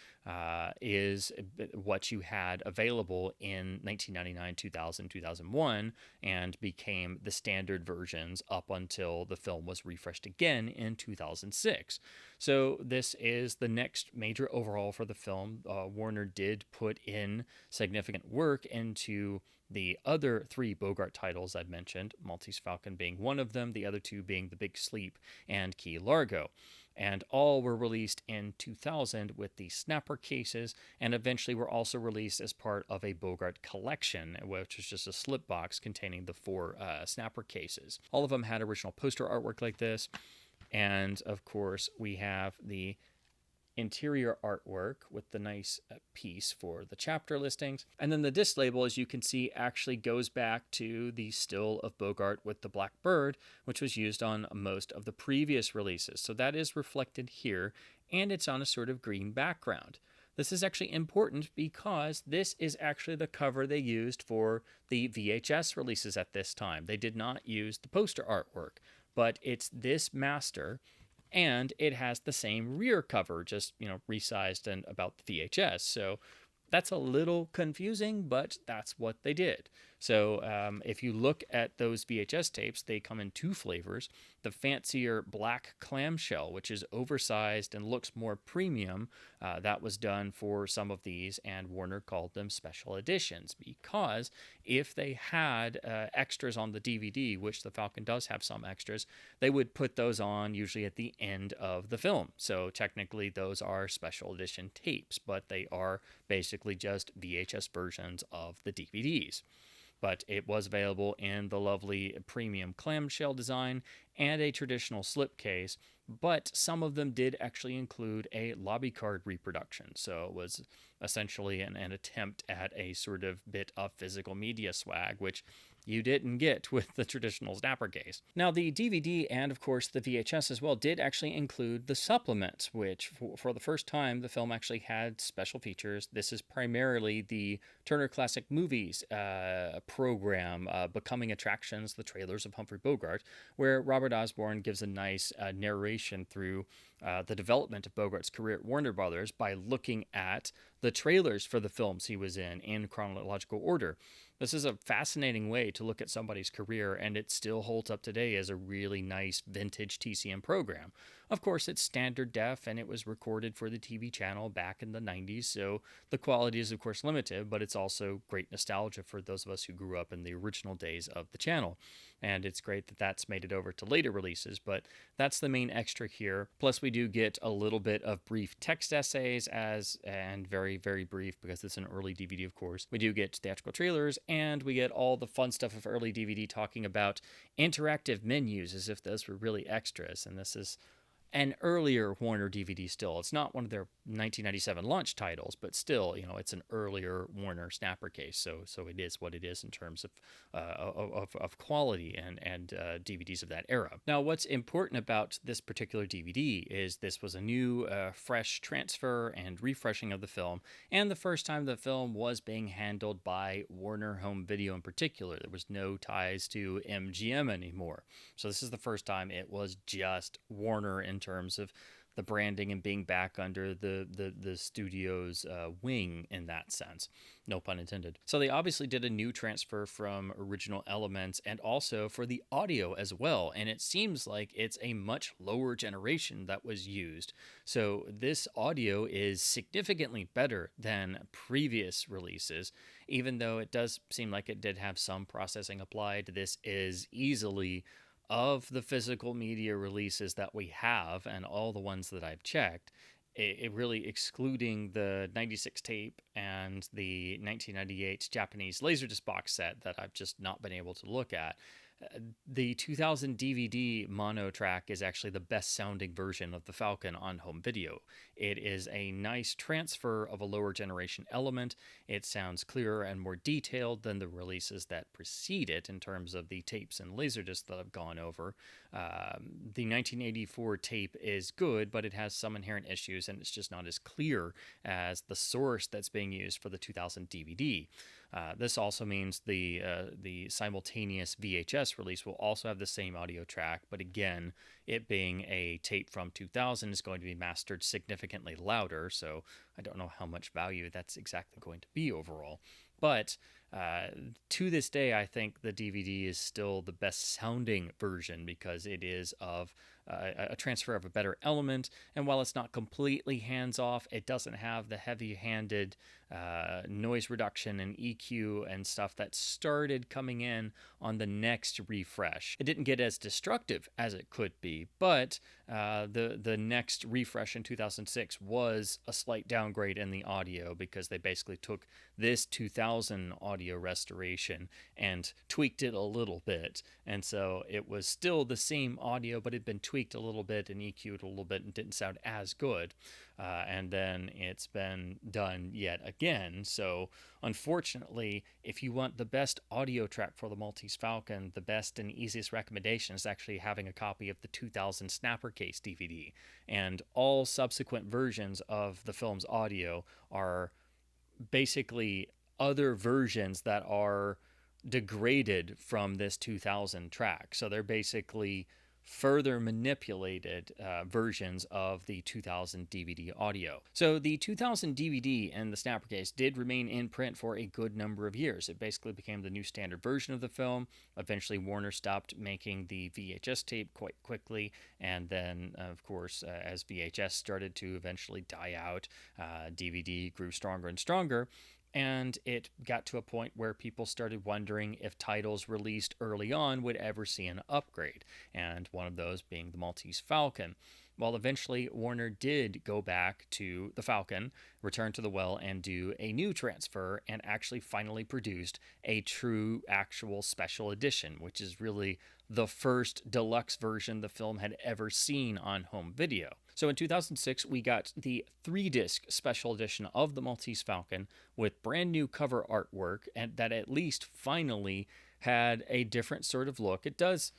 is what you had available in 1999, 2000, 2001, and became the standard versions up until the film was refreshed again in 2006. So this is the next major overhaul for the film. Warner did put in significant work into the other three Bogart titles I've mentioned, Maltese Falcon being one of them, the other two being The Big Sleep and Key Largo. And all were released in 2000 with the snapper cases, and eventually were also released as part of a Bogart collection, which was just a slip box containing the four snapper cases. All of them had original poster artwork like this, and of course we have the interior artwork with the nice piece for the chapter listings. And then the disc label, as you can see, actually goes back to the still of Bogart with the black bird, which was used on most of the previous releases. So that is reflected here, and it's on a sort of green background. This is actually important because this is actually the cover they used for the VHS releases at this time. They did not use the poster artwork, but it's this master, and it has the same rear cover, just, resized and about the VHS. So that's a little confusing, but that's what they did. So if you look at those VHS tapes, they come in two flavors. The fancier black clamshell, which is oversized and looks more premium, that was done for some of these, and Warner called them special editions because if they had extras on the DVD, which the Falcon does have some extras, they would put those on usually at the end of the film. So technically those are special edition tapes, but they are basically just VHS versions of the DVDs. But it was available in the lovely premium clamshell design and a traditional slipcase, but some of them did actually include a lobby card reproduction. So it was essentially an attempt at a sort of bit of physical media swag, which you didn't get with the traditional snapper case. Now, the DVD and, of course, the VHS as well did actually include the supplements, which for the first time, the film actually had special features. This is primarily the Turner Classic Movies program, Becoming Attractions, the trailers of Humphrey Bogart, where Robert Osborne gives a nice narration through the development of Bogart's career at Warner Brothers by looking at the trailers for the films he was in chronological order. This is a fascinating way to look at somebody's career, and it still holds up today as a really nice vintage TCM program. Of course, it's standard def, and it was recorded for the TV channel back in the 90s, so the quality is, of course, limited, but it's also great nostalgia for those of us who grew up in the original days of the channel. And it's great that that's made it over to later releases, but that's the main extra here. Plus, we do get a little bit of brief text essays, and very, very brief because it's an early DVD, of course. We do get theatrical trailers, and we get all the fun stuff of early DVD talking about interactive menus as if those were really extras. And this is an earlier Warner DVD still. It's not one of their 1997 launch titles, but still, it's an earlier Warner snapper case. So it is what it is in terms of quality and DVDs of that era. Now, what's important about this particular DVD is this was a new, fresh transfer and refreshing of the film, and the first time the film was being handled by Warner Home Video in particular. There was no ties to MGM anymore. So this is the first time it was just Warner in terms of the branding and being back under the studio's wing in that sense. No pun intended. So they obviously did a new transfer from original elements and also for the audio as well. And it seems like it's a much lower generation that was used. So this audio is significantly better than previous releases. Even though it does seem like it did have some processing applied, this is easily, of the physical media releases that we have and all the ones that I've checked, it really excluding the 96 tape and the 1998 Japanese Laserdisc box set that I've just not been able to look at. The 2000 DVD mono track is actually the best sounding version of the Falcon on home video. It is a nice transfer of a lower generation element. It sounds clearer and more detailed than the releases that precede it in terms of the tapes and Laserdisc that I've gone over. The 1984 tape is good, but it has some inherent issues and it's just not as clear as the source that's being used for the 2000 DVD. This also means the simultaneous VHS release will also have the same audio track, but again, it being a tape from 2000 is going to be mastered significantly louder, so I don't know how much value that's exactly going to be overall. But to this day, I think the DVD is still the best sounding version because it is of a transfer of a better element. And while it's not completely hands off, it doesn't have the heavy handed noise reduction and EQ and stuff that started coming in on the next refresh. It didn't get as destructive as it could be, but the next refresh in 2006 was a slight downgrade in the audio because they basically took this 2000 audio restoration and tweaked it a little bit. And so it was still the same audio, but it had been tweaked a little bit and EQ'd a little bit and didn't sound as good. And then it's been done yet again. So unfortunately, if you want the best audio track for the Maltese Falcon, the best and easiest recommendation is actually having a copy of the 2000 Snapper Case DVD. And all subsequent versions of the film's audio are basically other versions that are degraded from this 2000 track. So they're basically further manipulated versions of the 2000 DVD audio. So the 2000 DVD and the Snapper Case did remain in print for a good number of years. It basically became the new standard version of the film. Eventually, Warner stopped making the VHS tape quite quickly, and then, of course, as VHS started to eventually die out, DVD grew stronger and stronger. And it got to a point where people started wondering if titles released early on would ever see an upgrade, and one of those being the Maltese Falcon. Well, eventually, Warner did go back to the Falcon, return to the well, and do a new transfer, and actually finally produced a true, actual special edition, which is really the first deluxe version the film had ever seen on home video. So in 2006, we got the 3-disc special edition of the Maltese Falcon with brand new cover artwork, and that at least finally had a different sort of look. It does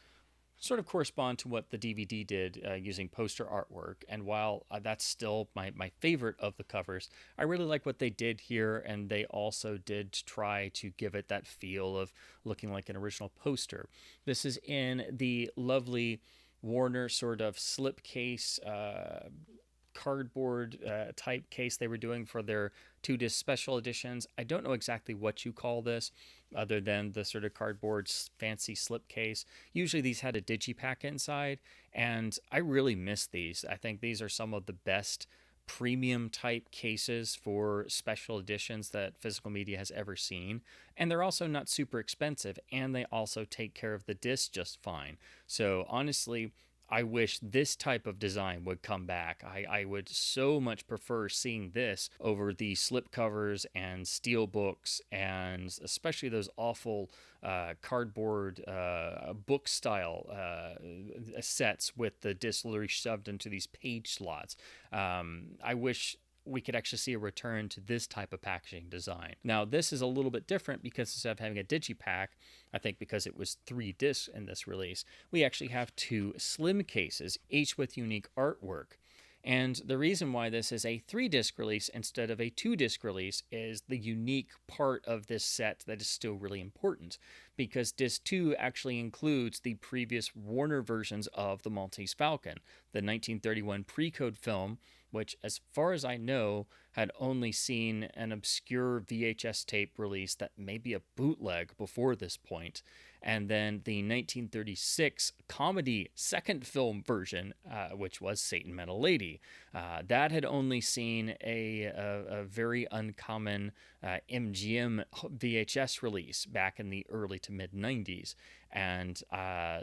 sort of correspond to what the DVD did using poster artwork. And while that's still my favorite of the covers, I really like what they did here. And they also did try to give it that feel of looking like an original poster. This is in the lovely Warner sort of slipcase cardboard type case they were doing for their 2-disc special editions. I don't know exactly what you call this other than the sort of cardboard fancy slipcase. Usually these had a digipack inside, and I really miss these. I think these are some of the best premium type cases for special editions that physical media has ever seen, and they're also not super expensive, and they also take care of the disc just fine. So honestly, I wish this type of design would come back. I would so much prefer seeing this over the slipcovers and steel books, and especially those awful cardboard book style sets with the disc literally shoved into these page slots. I wish we could actually see a return to this type of packaging design. Now, this is a little bit different because instead of having a digipack, I think because it was 3 discs in this release, we actually have 2 slim cases, each with unique artwork. And the reason why this is a 3-disc release instead of a 2-disc release is the unique part of this set that is still really important, because disc 2 actually includes the previous Warner versions of the Maltese Falcon, the 1931 pre-code film, which, as far as I know, had only seen an obscure VHS tape release that may be a bootleg before this point, and then the 1936 comedy second film version, which was Satan Met a Lady. That had only seen a very uncommon MGM VHS release back in the early to mid 90s. And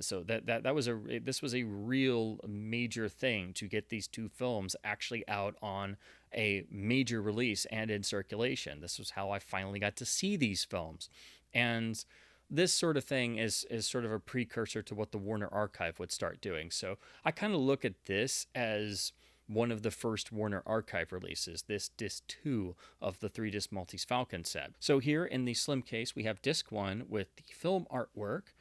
so this was a real major thing to get these 2 films actually out on a major release and in circulation. This was how I finally got to see these films. And this sort of thing is sort of a precursor to what the Warner Archive would start doing. So I kind of look at this as one of the first Warner Archive releases, this disc 2 of the 3-disc Maltese Falcon set. So here in the slim case, we have disc 1 with the film artwork,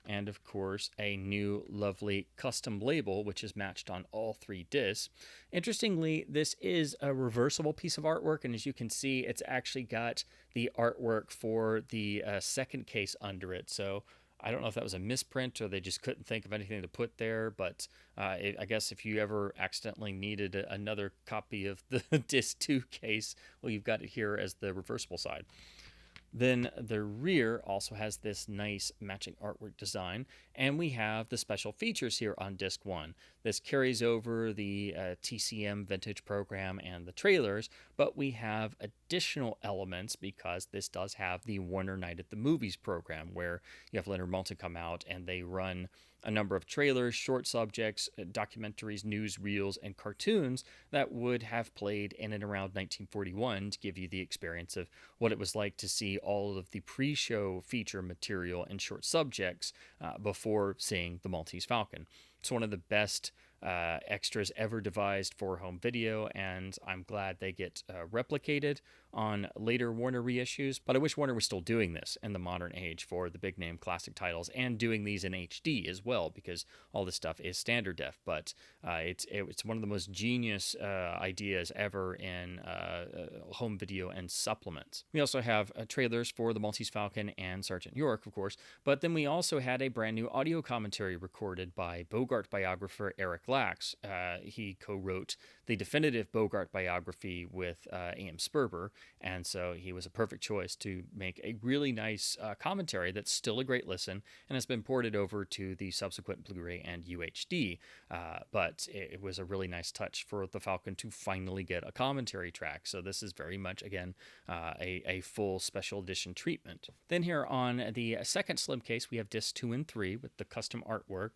and of course a new lovely custom label which is matched on all 3 discs. Interestingly, this is a reversible piece of artwork, and as you can see, it's actually got the artwork for the second case under it. So I don't know if that was a misprint or they just couldn't think of anything to put there, but I guess if you ever accidentally needed another copy of the disc 2 case, well, you've got it here as the reversible side. Then the rear also has this nice matching artwork design, and we have the special features here on disc 1. This carries over the TCM Vintage program and the trailers, but we have additional elements because this does have the Warner Night at the Movies program, where you have Leonard Maltin come out and they run a number of trailers, short subjects, documentaries, news reels, and cartoons that would have played in and around 1941 to give you the experience of what it was like to see all of the pre-show feature material and short subjects before seeing the Maltese Falcon. It's one of the best extras ever devised for home video, and I'm glad they get replicated on later Warner reissues. But I wish Warner was still doing this in the modern age for the big name classic titles, and doing these in HD as well, because all this stuff is standard def. But it's one of the most genius ideas ever in home video and supplements. We also have trailers for the Maltese Falcon and Sergeant York, of course, but then we also had a brand new audio commentary recorded by Bogart biographer Eric Lax. He co-wrote the definitive Bogart biography with A.M. Sperber, and so he was a perfect choice to make a really nice commentary that's still a great listen and has been ported over to the subsequent Blu-ray and UHD. But it was a really nice touch for the Falcon to finally get a commentary track. So this is very much, again, a full special edition treatment. Then here on the second slim case, we have discs 2 and 3 with the custom artwork.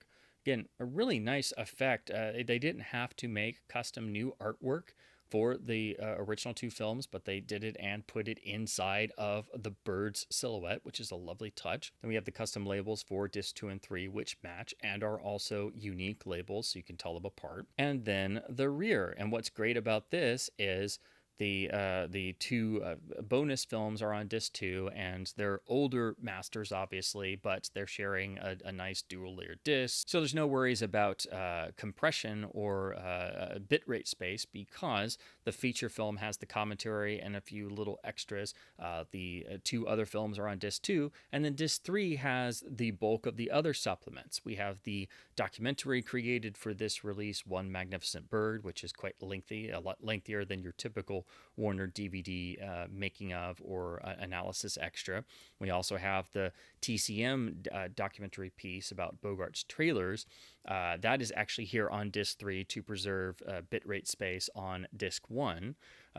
Again, a really nice effect. They didn't have to make custom new artwork for the original 2 films, but they did it and put it inside of the bird's silhouette, which is a lovely touch. Then we have the custom labels for disc 2 and 3, which match and are also unique labels, so you can tell them apart. And then the rear. And what's great about this is the 2 bonus films are on disc 2, and they're older masters, obviously, but they're sharing a nice dual layer disc. So there's no worries about compression or bitrate space, because the feature film has the commentary and a few little extras. The 2 other films are on disc 2, and then disc 3 has the bulk of the other supplements. We have the documentary created for this release, One Magnificent Bird, which is quite lengthy, a lot lengthier than your typical Warner DVD making of or analysis extra. We also have the TCM documentary piece about Bogart's trailers, That is actually here on disc 3 to preserve bitrate space on disc 1.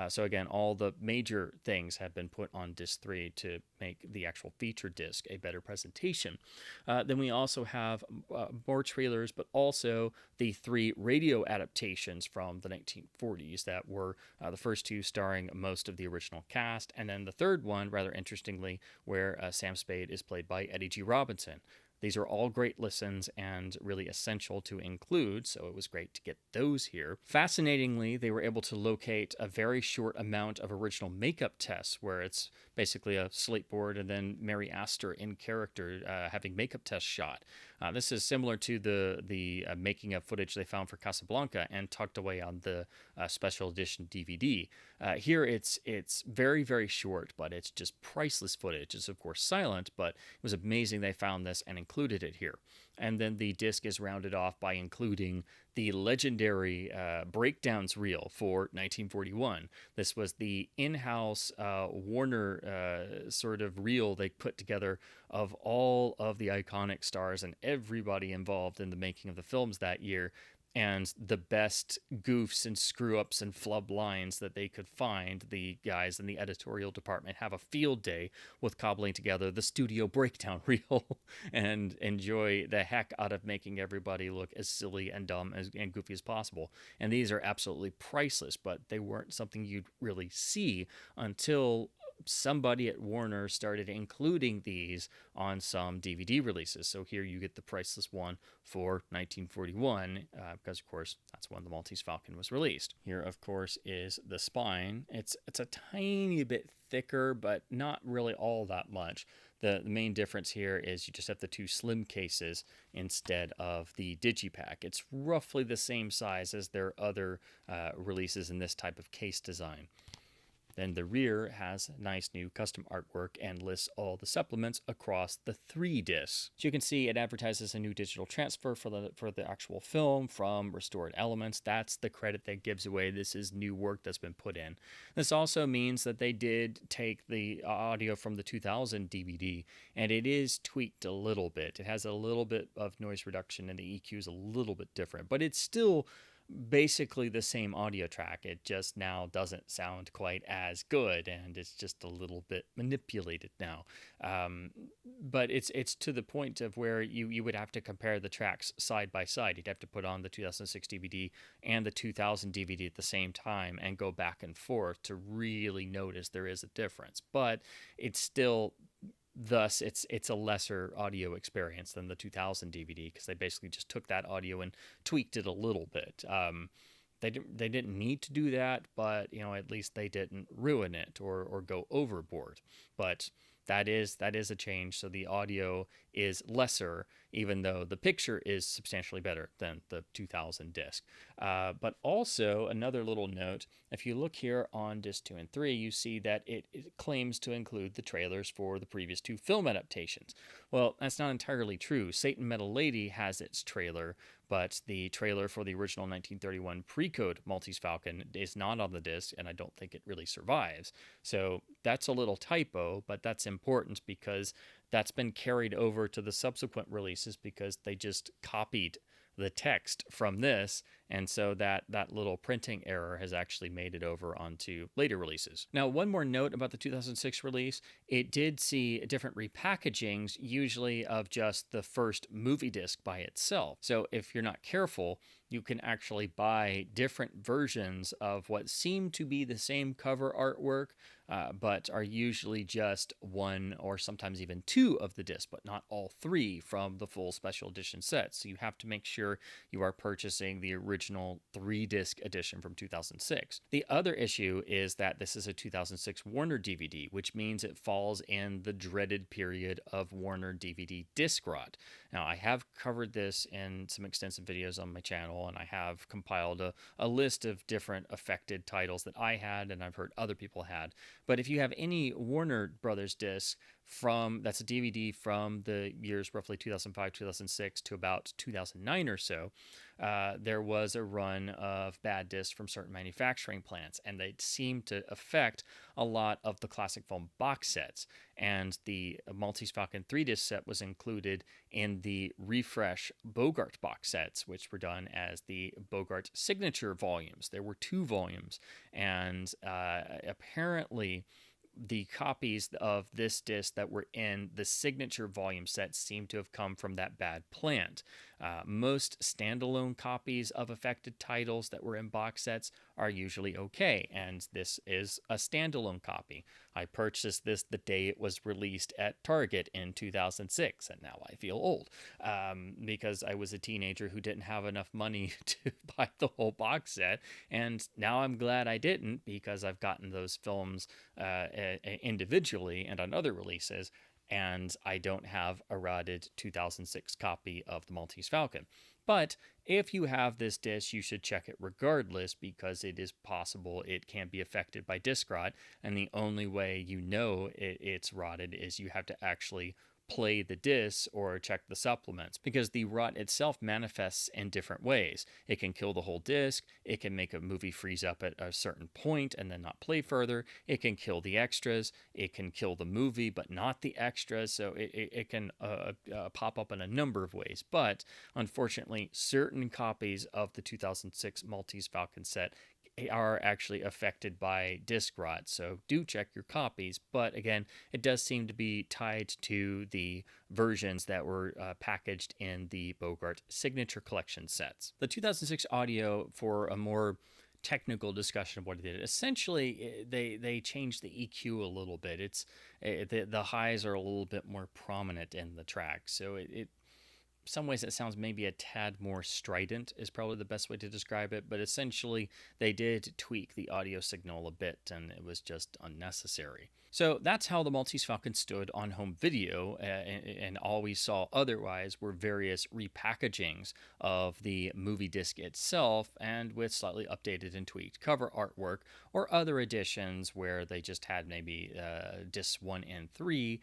So again, all the major things have been put on disc 3 to make the actual feature disc a better presentation. Then we also have more trailers, but also the 3 radio adaptations from the 1940s that were the first 2 starring most of the original cast, and then the third one, rather interestingly, where Sam Spade is played by Eddie G. Robinson. These are all great listens and really essential to include, so it was great to get those here. Fascinatingly, they were able to locate a very short amount of original makeup tests where it's basically a slate board and then Mary Astor in character having makeup tests shot. This is similar to the making of footage they found for Casablanca and tucked away on the special edition DVD. Here it's very, very short, but it's just priceless footage. It's of course silent, but it was amazing they found this and included it here. And then the disc is rounded off by including the legendary breakdowns reel for 1941. This was the in-house Warner sort of reel they put together of all of the iconic stars and everybody involved in the making of the films that year, and the best goofs and screw-ups and flub lines that they could find. The guys in the editorial department have a field day with cobbling together the studio breakdown reel and enjoy the heck out of making everybody look as silly and dumb and goofy as possible. And these are absolutely priceless, but they weren't something you'd really see until somebody at Warner started including these on some DVD releases. So here you get the priceless one for 1941, because of course that's when the Maltese Falcon was released. Here, of course, is the spine. It's a tiny bit thicker, but not really all that much. The main difference here is you just have the 2 slim cases instead of the digipack. It's roughly the same size as their other releases in this type of case design. Then the rear has nice new custom artwork and lists all the supplements across the 3 discs. So you can see it advertises a new digital transfer for the actual film from Restored Elements. That's the credit that gives away this is new work that's been put in. This also means that they did take the audio from the 2000 DVD and it is tweaked a little bit. It has a little bit of noise reduction and the EQ is a little bit different, but it's still basically the same audio track. It just now doesn't sound quite as good and it's just a little bit manipulated now. But it's to the point of where you would have to compare the tracks side by side. You'd have to put on the 2006 DVD and the 2000 DVD at the same time and go back and forth to really notice there is a difference. But it's still, thus it's a lesser audio experience than the 2000 DVD because they basically just took that audio and tweaked it a little bit. They didn't need to do that, but at least they didn't ruin it or go overboard. But that is a change. So the audio is lesser, even though the picture is substantially better than the 2000 disc. But also another little note, if you look here on disc 2 and 3, you see that it claims to include the trailers for the previous 2 film adaptations. Well, that's not entirely true. Satan Metal Lady has its trailer, but the trailer for the original 1931 pre-code Maltese Falcon is not on the disc, and I don't think it really survives. So that's a little typo, but that's important because that's been carried over to the subsequent releases because they just copied the text from this, and so that little printing error has actually made it over onto later releases. Now, one more note about the 2006 release, it did see different repackagings, usually of just the first movie disc by itself. So if you're not careful, you can actually buy different versions of what seem to be the same cover artwork, but are usually just 1 or sometimes even 2 of the disc, but not all 3 from the full special edition set. So you have to make sure you are purchasing the original 3-disc edition from 2006. The other issue is that this is a 2006 Warner DVD, which means it falls in the dreaded period of Warner DVD disc rot. Now, I have covered this in some extensive videos on my channel, and I have compiled a list of different affected titles that I had and I've heard other people had. But if you have any Warner Brothers disc that's a DVD from the years roughly 2005, 2006 to about 2009 or so, there was a run of bad discs from certain manufacturing plants, and they seemed to affect a lot of the classic film box sets. And the Maltese Falcon 3-disc set was included in the refresh Bogart box sets, which were done as the Bogart signature volumes. There were 2 volumes, and apparently the copies of this disc that were in the signature volume set seem to have come from that bad plant. Most standalone copies of affected titles that were in box sets are usually okay, and this is a standalone copy. I purchased this the day it was released at Target in 2006, and now I feel old because I was a teenager who didn't have enough money to buy the whole box set, and now I'm glad I didn't, because I've gotten those films individually and on other releases, and I don't have a rotted 2006 copy of the Maltese Falcon. But if you have this disc, you should check it regardless, because it is possible it can be affected by disc rot, and the only way you know it's rotted is you have to actually play the discs or check the supplements, because the rot itself manifests in different ways. It can kill the whole disc, it can make a movie freeze up at a certain point and then not play further, it can kill the extras, it can kill the movie but not the extras, so it can pop up in a number of ways. But unfortunately, certain copies of the 2006 Maltese Falcon set are actually affected by disc rot, so do check your copies. But again, it does seem to be tied to the versions that were packaged in the Bogart signature collection sets. The 2006 audio, for a more technical discussion of what it did, essentially they changed the EQ a little bit. The highs are a little bit more prominent in the track, so it some ways it sounds maybe a tad more strident is probably the best way to describe it, but essentially they did tweak the audio signal a bit, and it was just unnecessary. So that's how the Maltese Falcon stood on home video, and all we saw otherwise were various repackagings of the movie disc itself, and with slightly updated and tweaked cover artwork, or other editions where they just had maybe discs 1 and 3,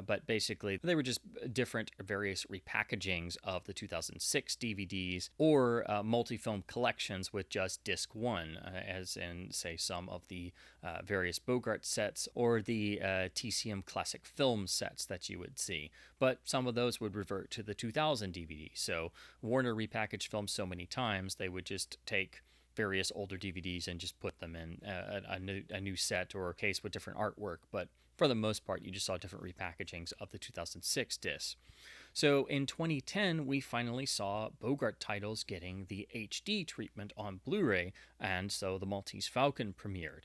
but basically they were just different various repackagings of the 2006 DVDs, or multi-film collections with just disc 1, as in, say, some of the various Bogart sets, or the TCM classic film sets that you would see. But some of those would revert to the 2000 DVD. So Warner repackaged films so many times, they would just take various older DVDs and just put them in a new set or a case with different artwork. But for the most part, you just saw different repackagings of the 2006 discs. So in 2010, we finally saw Bogart titles getting the HD treatment on Blu-ray, and so the Maltese Falcon premiered.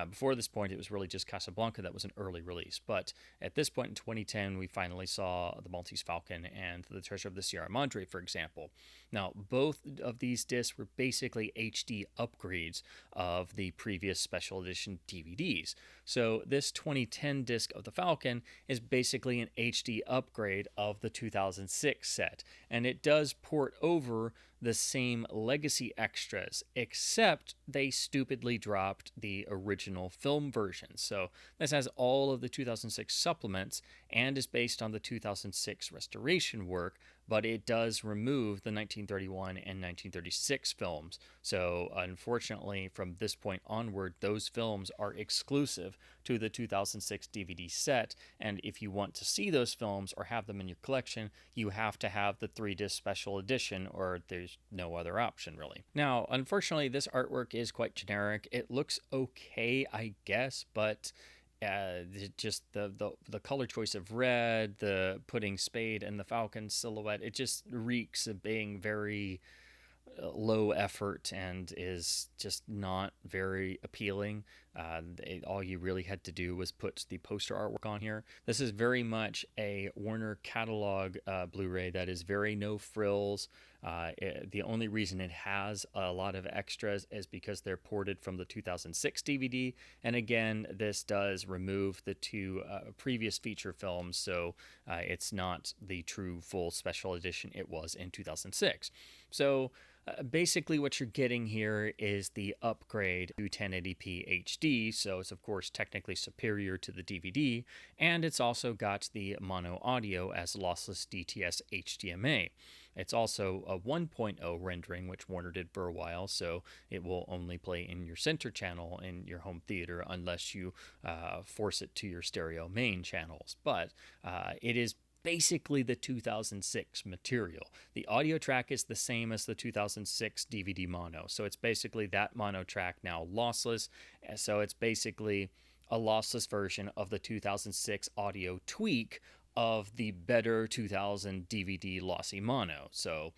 Before this point, it was really just Casablanca that was an early release, but at this point in 2010, we finally saw the Maltese Falcon and the Treasure of the Sierra Madre, for example. Now, both of these discs were basically HD upgrades of the previous special edition DVDs. So this 2010 disc of the Falcon is basically an HD upgrade of the 2006 set, and it does port over the same legacy extras, except they stupidly dropped the original film version. So this has all of the 2006 supplements and is based on the 2006 restoration work, but it does remove the 1931 and 1936 films. So unfortunately, from this point onward, those films are exclusive to the 2006 DVD set, and if you want to see those films or have them in your collection, you have to have the 3-disc special edition, or there's no other option, really. Now, unfortunately, this artwork is quite generic. It looks okay, I guess, but just the color choice of red, the putting Spade and the Falcon silhouette, it just reeks of being very low effort and is just not very appealing. All you really had to do was put the poster artwork on here. This is very much a Warner catalog Blu-ray that is very no frills. The only reason it has a lot of extras is because they're ported from the 2006 DVD, and again, this does remove the 2 previous feature films, so it's not the true full special edition it was in 2006. So basically what you're getting here is the upgrade to 1080p HD, so it's of course technically superior to the DVD, and it's also got the mono audio as lossless DTS HDMA. It's also a 1.0 rendering, which Warner did for a while, so it will only play in your center channel in your home theater unless you force it to your stereo main channels. But it is basically the 2006 material. The audio track is the same as the 2006 DVD mono, so it's basically that mono track now lossless. So it's basically a lossless version of the 2006 audio tweak of the better 2000 DVD lossy mono. So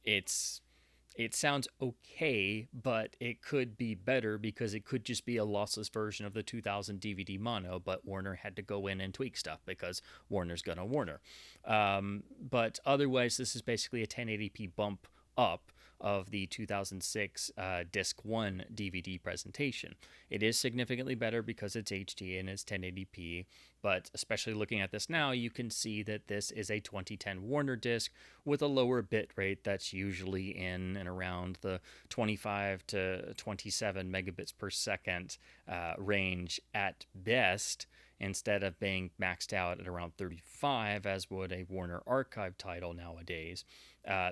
it's it sounds okay, but it could be better because it could just be a lossless version of the 2000 DVD mono, but Warner had to go in and tweak stuff because Warner's gonna Warner. But otherwise, this is basically a 1080p bump up of the 2006 Disc 1 DVD presentation. It is significantly better because it's HD and it's 1080p, but especially looking at this now, you can see that this is a 2010 Warner disc with a lower bit rate that's usually in and around the 25 to 27 megabits per second range at best, instead of being maxed out at around 35 as would a Warner Archive title nowadays.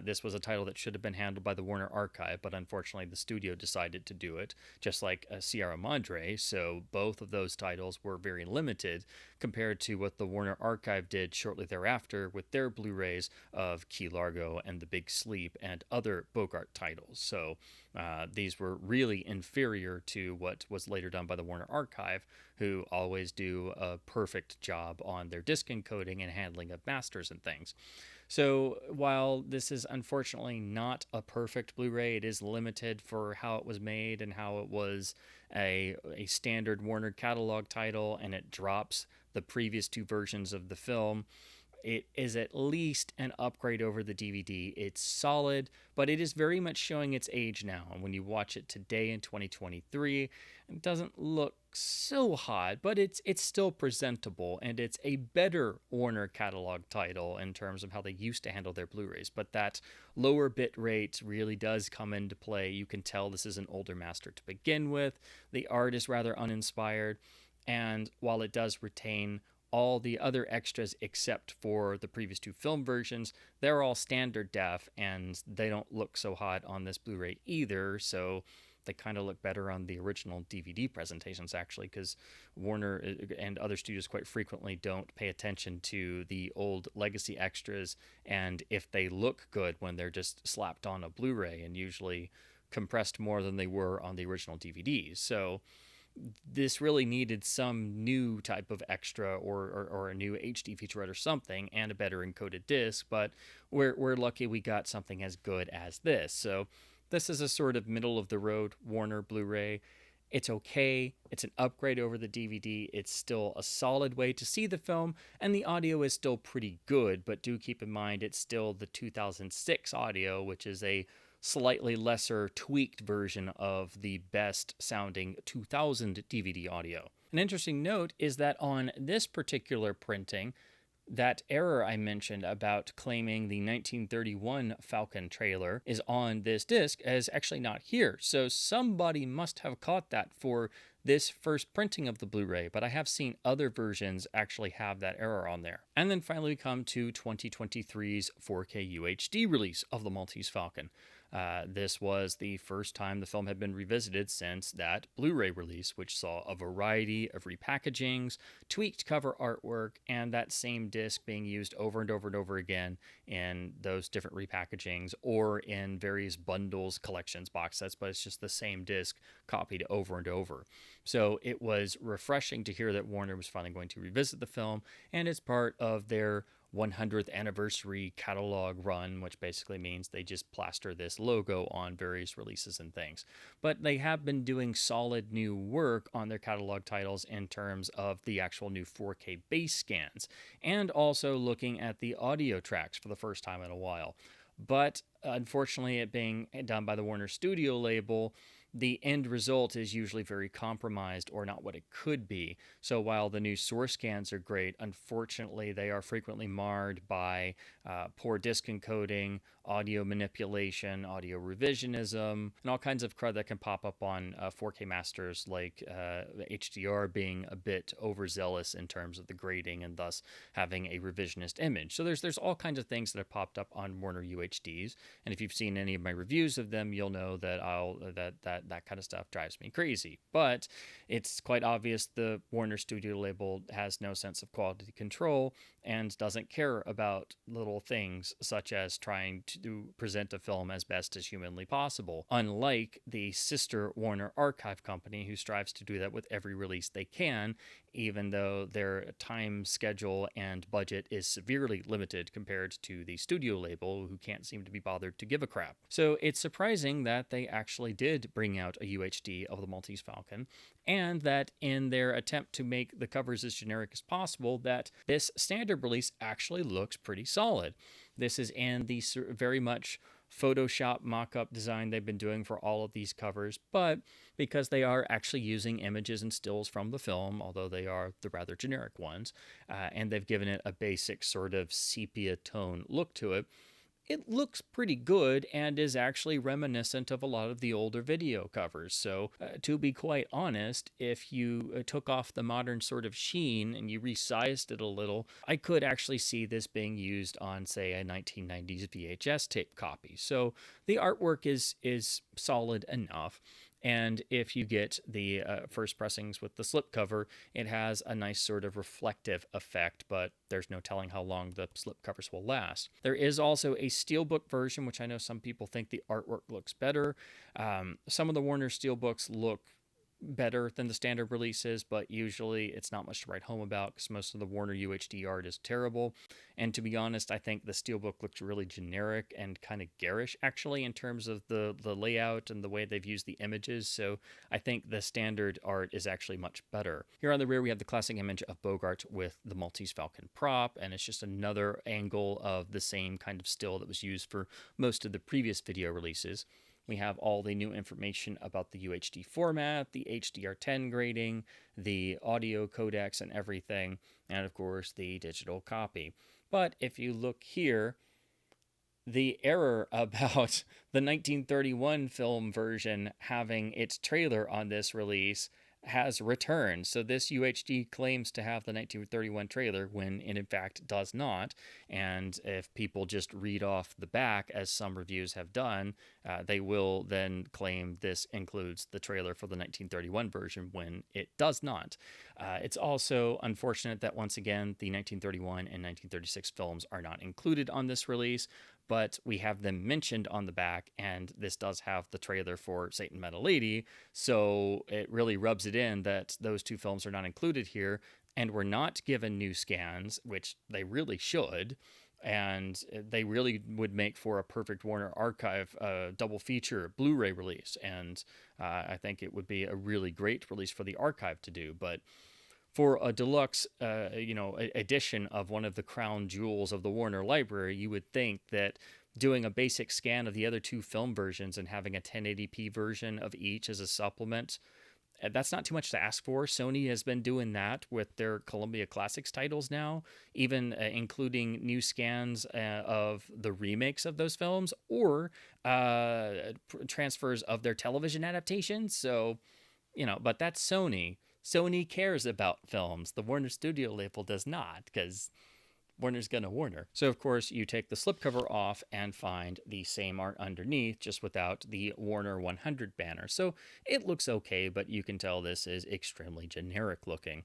This was a title that should have been handled by the Warner Archive, but unfortunately the studio decided to do it, just like Sierra Madre, so both of those titles were very limited compared to what the Warner Archive did shortly thereafter with their Blu-rays of Key Largo and The Big Sleep and other Bogart titles. So these were really inferior to what was later done by the Warner Archive, who always do a perfect job on their disc encoding and handling of masters and things. So while this is unfortunately not a perfect Blu-ray, it is limited for how it was made and how it was a standard Warner catalog title, and it drops the previous two versions of the film. It is at least an upgrade over the DVD. It's solid, but it is very much showing its age now. And when you watch it today in 2023, it doesn't look so hot, but it's still presentable, and it's a better Warner catalog title in terms of how they used to handle their Blu-rays. But that lower bit rate really does come into play. You can tell this is an older master to begin with. The art is rather uninspired, and while it does retain all the other extras except for the previous two film versions, they're all standard def, and they don't look so hot on this Blu-ray either, so they kind of look better on the original DVD presentations, actually, because Warner and other studios quite frequently don't pay attention to the old legacy extras, and if they look good when they're just slapped on a Blu-ray and usually compressed more than they were on the original DVDs. So this really needed some new type of extra or a new HD featurette or something, and a better encoded disc, but we're lucky we got something as good as this. So this is a sort of middle of the road Warner Blu-ray. It's okay. It's an upgrade over the DVD. It's still a solid way to see the film, and the audio is still pretty good, but do keep in mind it's still the 2006 audio, which is a slightly lesser tweaked version of the best sounding 2000 DVD audio. An interesting note is that on this particular printing, that error I mentioned about claiming the 1931 Falcon trailer is on this disc is actually not here. So somebody must have caught that for this first printing of the Blu-ray, but I have seen other versions actually have that error on there. And then finally we come to 2023's 4K UHD release of the Maltese Falcon. This was the first time the film had been revisited since that Blu-ray release, which saw a variety of repackagings, tweaked cover artwork, and that same disc being used over and over and over again in those different repackagings or in various bundles, collections, box sets, but it's just the same disc copied over and over. So it was refreshing to hear that Warner was finally going to revisit the film, and it's part of their 100th anniversary catalog run, which basically means they just plaster this logo on various releases and things. But they have been doing solid new work on their catalog titles in terms of the actual new 4K base scans, and also looking at the audio tracks for the first time in a while. But unfortunately, it being done by the Warner Studio label, the end result is usually very compromised or not what it could be. So while the new source scans are great, unfortunately they are frequently marred by poor disc encoding, audio manipulation, audio revisionism, and all kinds of crud that can pop up on 4K masters, like HDR being a bit overzealous in terms of the grading and thus having a revisionist image. So there's all kinds of things that have popped up on Warner UHDs, and if you've seen any of my reviews of them, you'll know that that kind of stuff drives me crazy. But it's quite obvious the Warner Studio label has no sense of quality control and doesn't care about little things such as trying to present a film as best as humanly possible, unlike the sister Warner Archive company, who strives to do that with every release they can, even though their time schedule and budget is severely limited compared to the studio label, who can't seem to be bothered to give a crap. So it's surprising that they actually did bring out a UHD of the Maltese Falcon, and that in their attempt to make the covers as generic as possible, that this standard release actually looks pretty solid. This is in the very much Photoshop mock-up design they've been doing for all of these covers, but because they are actually using images and stills from the film, although they are the rather generic ones, and they've given it a basic sort of sepia tone look to it, it looks pretty good and is actually reminiscent of a lot of the older video covers. So to be quite honest, if you took off the modern sort of sheen and you resized it a little, I could actually see this being used on, say, a 1990s VHS tape copy. So the artwork is solid enough. And if you get the first pressings with the slipcover, it has a nice sort of reflective effect, but there's no telling how long the slipcovers will last. There is also a steelbook version, which I know some people think the artwork looks better. Some of the Warner steelbooks look better than the standard releases, but usually it's not much to write home about because most of the Warner UHD art is terrible. And to be honest, I think the steelbook looks really generic and kind of garish actually in terms of the layout and the way they've used the images. So I think the standard art is actually much better. Here on the rear we have the classic image of Bogart with the Maltese Falcon prop, and it's just another angle of the same kind of still that was used for most of the previous video releases. We have all the new information about the UHD format, the HDR10 grading, the audio codecs and everything, and of course the digital copy. But if you look here, the error about the 1931 film version having its trailer on this release has returned. So this UHD claims to have the 1931 trailer when it in fact does not. And if people just read off the back, as some reviews have done, they will then claim this includes the trailer for the 1931 version when it does not. It's also unfortunate that once again, the 1931 and 1936 films are not included on this release, but we have them mentioned on the back, and this does have the trailer for Satan Met a Lady, so it really rubs it in that those two films are not included here, and we're not given new scans, which they really should, and they really would make for a perfect Warner Archive double feature Blu-ray release, and I think it would be a really great release for the Archive to do, but for a deluxe, edition of one of the crown jewels of the Warner library, you would think that doing a basic scan of the other two film versions and having a 1080p version of each as a supplement, that's not too much to ask for. Sony has been doing that with their Columbia Classics titles now, even including new scans of the remakes of those films or transfers of their television adaptations. So, but that's Sony. Sony cares about films. The Warner Studio label does not, because Warner's gonna Warner. So of course you take the slipcover off and find the same art underneath, just without the Warner 100 banner. So it looks okay, but you can tell this is extremely generic looking.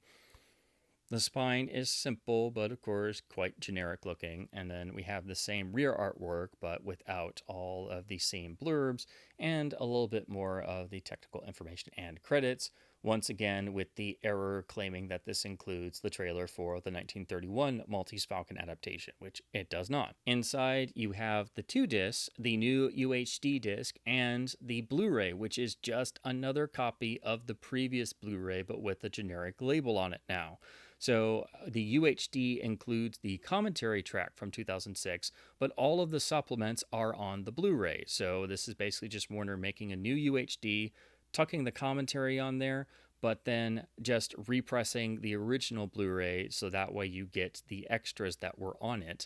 The spine is simple, but of course quite generic looking. And then we have the same rear artwork, but without all of the same blurbs and a little bit more of the technical information and credits. Once again, with the error claiming that this includes the trailer for the 1931 Maltese Falcon adaptation, which it does not. Inside, you have the two discs, the new UHD disc, and the Blu-ray, which is just another copy of the previous Blu-ray, but with a generic label on it now. So the UHD includes the commentary track from 2006, but all of the supplements are on the Blu-ray. So this is basically just Warner making a new UHD, tucking the commentary on there, but then just repressing the original Blu-ray so that way you get the extras that were on it.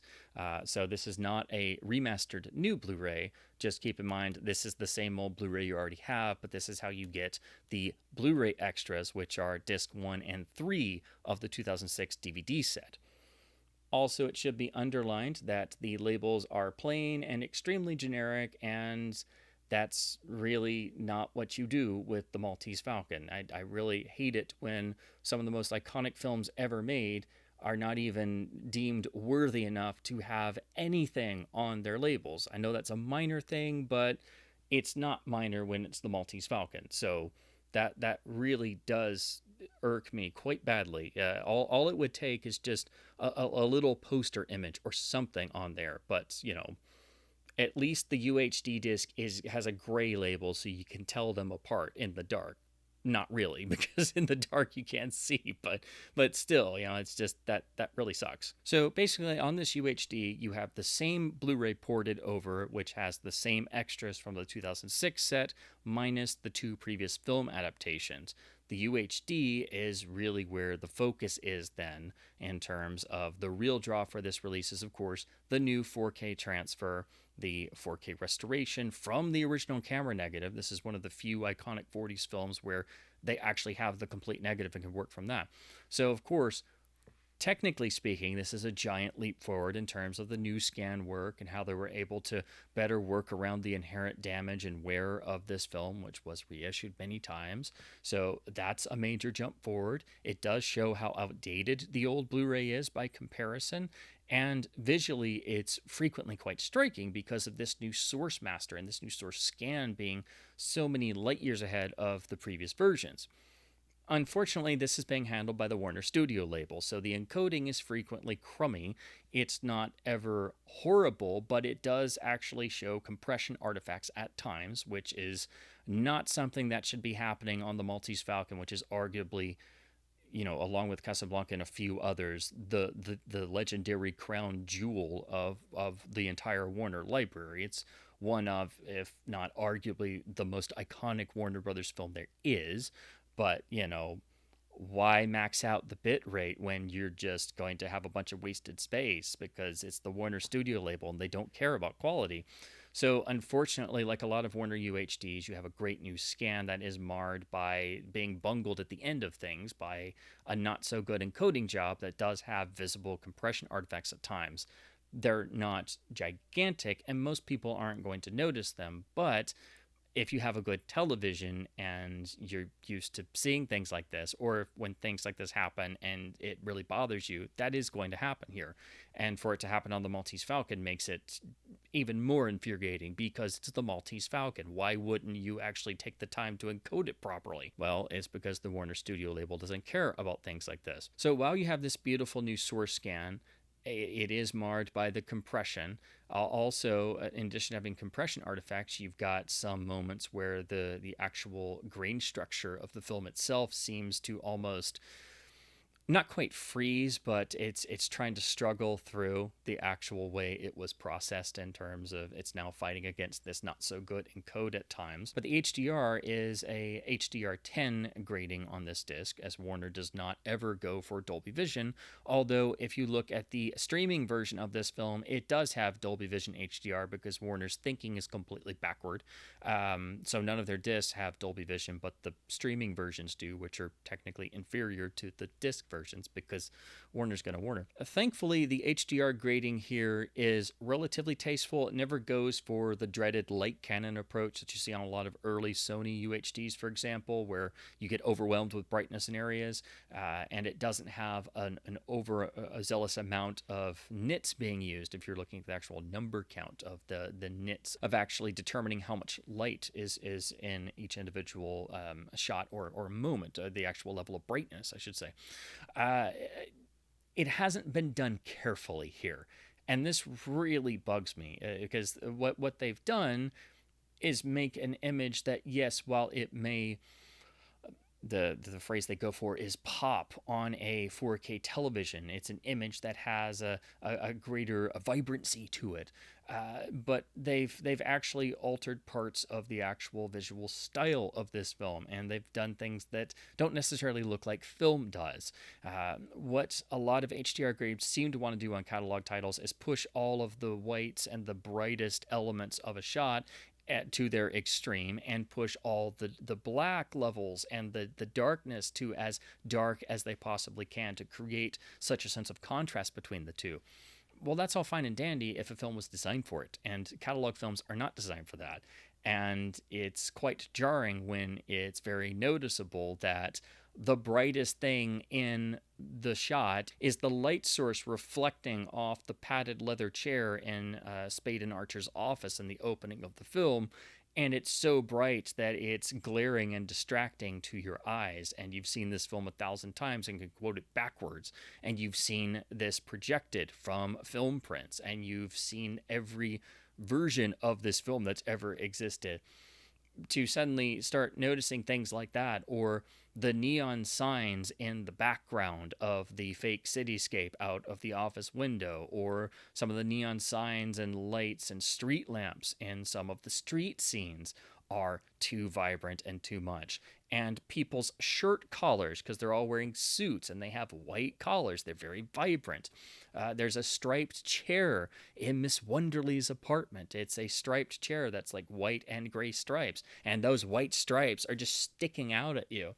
So this is not a remastered new Blu-ray. Just keep in mind this is the same old Blu-ray you already have, but this is how you get the Blu-ray extras, which are disc 1 and 3 of the 2006 DVD set. Also, it should be underlined that the labels are plain and extremely generic, and that's really not what you do with the Maltese Falcon. I really hate it when some of the most iconic films ever made are not even deemed worthy enough to have anything on their labels. I know that's a minor thing, but it's not minor when it's the Maltese Falcon. So that really does irk me quite badly. All it would take is just a little poster image or something on there. But, you know, at least the UHD disc has a gray label so you can tell them apart in the dark. Not really, because in the dark you can't see, but still, you know, it's just that really sucks. So basically, on this UHD, you have the same Blu-ray ported over, which has the same extras from the 2006 set, minus the 2 previous film adaptations. The UHD is really where the focus is then, in terms of the real draw for this release is, of course, the new 4K transfer, the 4K restoration from the original camera negative. This is one of the few iconic 40s films where they actually have the complete negative and can work from that. So, of course, technically speaking, this is a giant leap forward in terms of the new scan work and how they were able to better work around the inherent damage and wear of this film, which was reissued many times. So that's a major jump forward. It does show how outdated the old Blu-ray is by comparison. And visually, it's frequently quite striking because of this new source master and this new source scan being so many light years ahead of the previous versions. Unfortunately, this is being handled by the Warner Studio label, so the encoding is frequently crummy. It's not ever horrible, but it does actually show compression artifacts at times, which is not something that should be happening on the Maltese Falcon, which is arguably, you know, along with Casablanca and a few others, the legendary crown jewel of the entire Warner library. It's one of, if not arguably, the most iconic Warner Brothers film there is. But, you know, why max out the bit rate when you're just going to have a bunch of wasted space because it's the Warner Studio label and they don't care about quality? So, unfortunately, like a lot of Warner UHDs, you have a great new scan that is marred by being bungled at the end of things by a not so good encoding job that does have visible compression artifacts at times. They're not gigantic, and most people aren't going to notice them, but if you have a good television and you're used to seeing things like this, or when things like this happen and it really bothers you, that is going to happen here. And for it to happen on the Maltese Falcon makes it even more infuriating because it's the Maltese Falcon. Why wouldn't you actually take the time to encode it properly? Well, it's because the Warner Studio label doesn't care about things like this. So while you have this beautiful new source scan, it is marred by the compression. Also, in addition to having compression artifacts, you've got some moments where the actual grain structure of the film itself seems to almost not quite freeze, but it's trying to struggle through the actual way it was processed in terms of it's now fighting against this not so good encode at times. But the HDR is a HDR10 grading on this disc, as Warner does not ever go for Dolby Vision, although if you look at the streaming version of this film, it does have Dolby Vision HDR because Warner's thinking is completely backward. So none of their discs have Dolby Vision, but the streaming versions do, which are technically inferior to the disc versions because Warner's going to Warner. Thankfully, the HDR grading here is relatively tasteful. It never goes for the dreaded light cannon approach that you see on a lot of early Sony UHDs, for example, where you get overwhelmed with brightness in areas, and it doesn't have an overzealous amount of nits being used if you're looking at the actual number count of the nits of actually determining how much light is in each individual shot or moment, the actual level of brightness, I should say. It hasn't been done carefully here. And this really bugs me because what they've done is make an image that, yes, while it may the phrase they go for is pop on a 4K television. It's an image that has a greater vibrancy to it. But they've actually altered parts of the actual visual style of this film, and they've done things that don't necessarily look like film does. What a lot of HDR grades seem to want to do on catalog titles is push all of the whites and the brightest elements of a shot to their extreme, and push all the black levels and the darkness to as dark as they possibly can to create such a sense of contrast between the two. Well, that's all fine and dandy if a film was designed for it, and catalog films are not designed for that. And it's quite jarring when it's very noticeable that the brightest thing in the shot is the light source reflecting off the padded leather chair in Spade and Archer's office in the opening of the film. And it's so bright that it's glaring and distracting to your eyes. And you've seen this film 1,000 times and can quote it backwards. And you've seen this projected from film prints. And you've seen every version of this film that's ever existed. To suddenly start noticing things like that, or the neon signs in the background of the fake cityscape out of the office window, or some of the neon signs and lights and street lamps in some of the street scenes are too vibrant and too much. And people's shirt collars, because they're all wearing suits and they have white collars, they're very vibrant. There's a striped chair in Miss Wonderly's apartment. It's a striped chair that's like white and gray stripes, and those white stripes are just sticking out at you.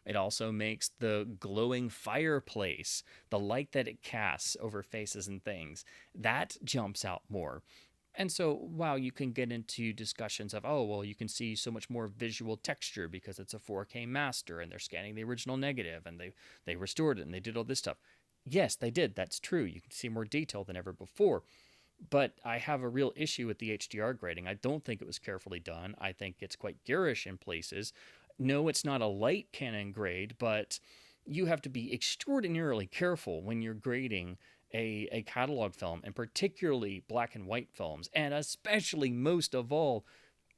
It also makes the glowing fireplace, the light that it casts over faces and things, that jumps out more. And so, while you can get into discussions of, oh, well, you can see so much more visual texture because it's a 4K master and they're scanning the original negative and they restored it and they did all this stuff. Yes, they did. That's true. You can see more detail than ever before. But I have a real issue with the HDR grading. I don't think it was carefully done. I think it's quite garish in places. No, it's not a light Canon grade, but you have to be extraordinarily careful when you're grading a catalog film, and particularly black and white films, and especially most of all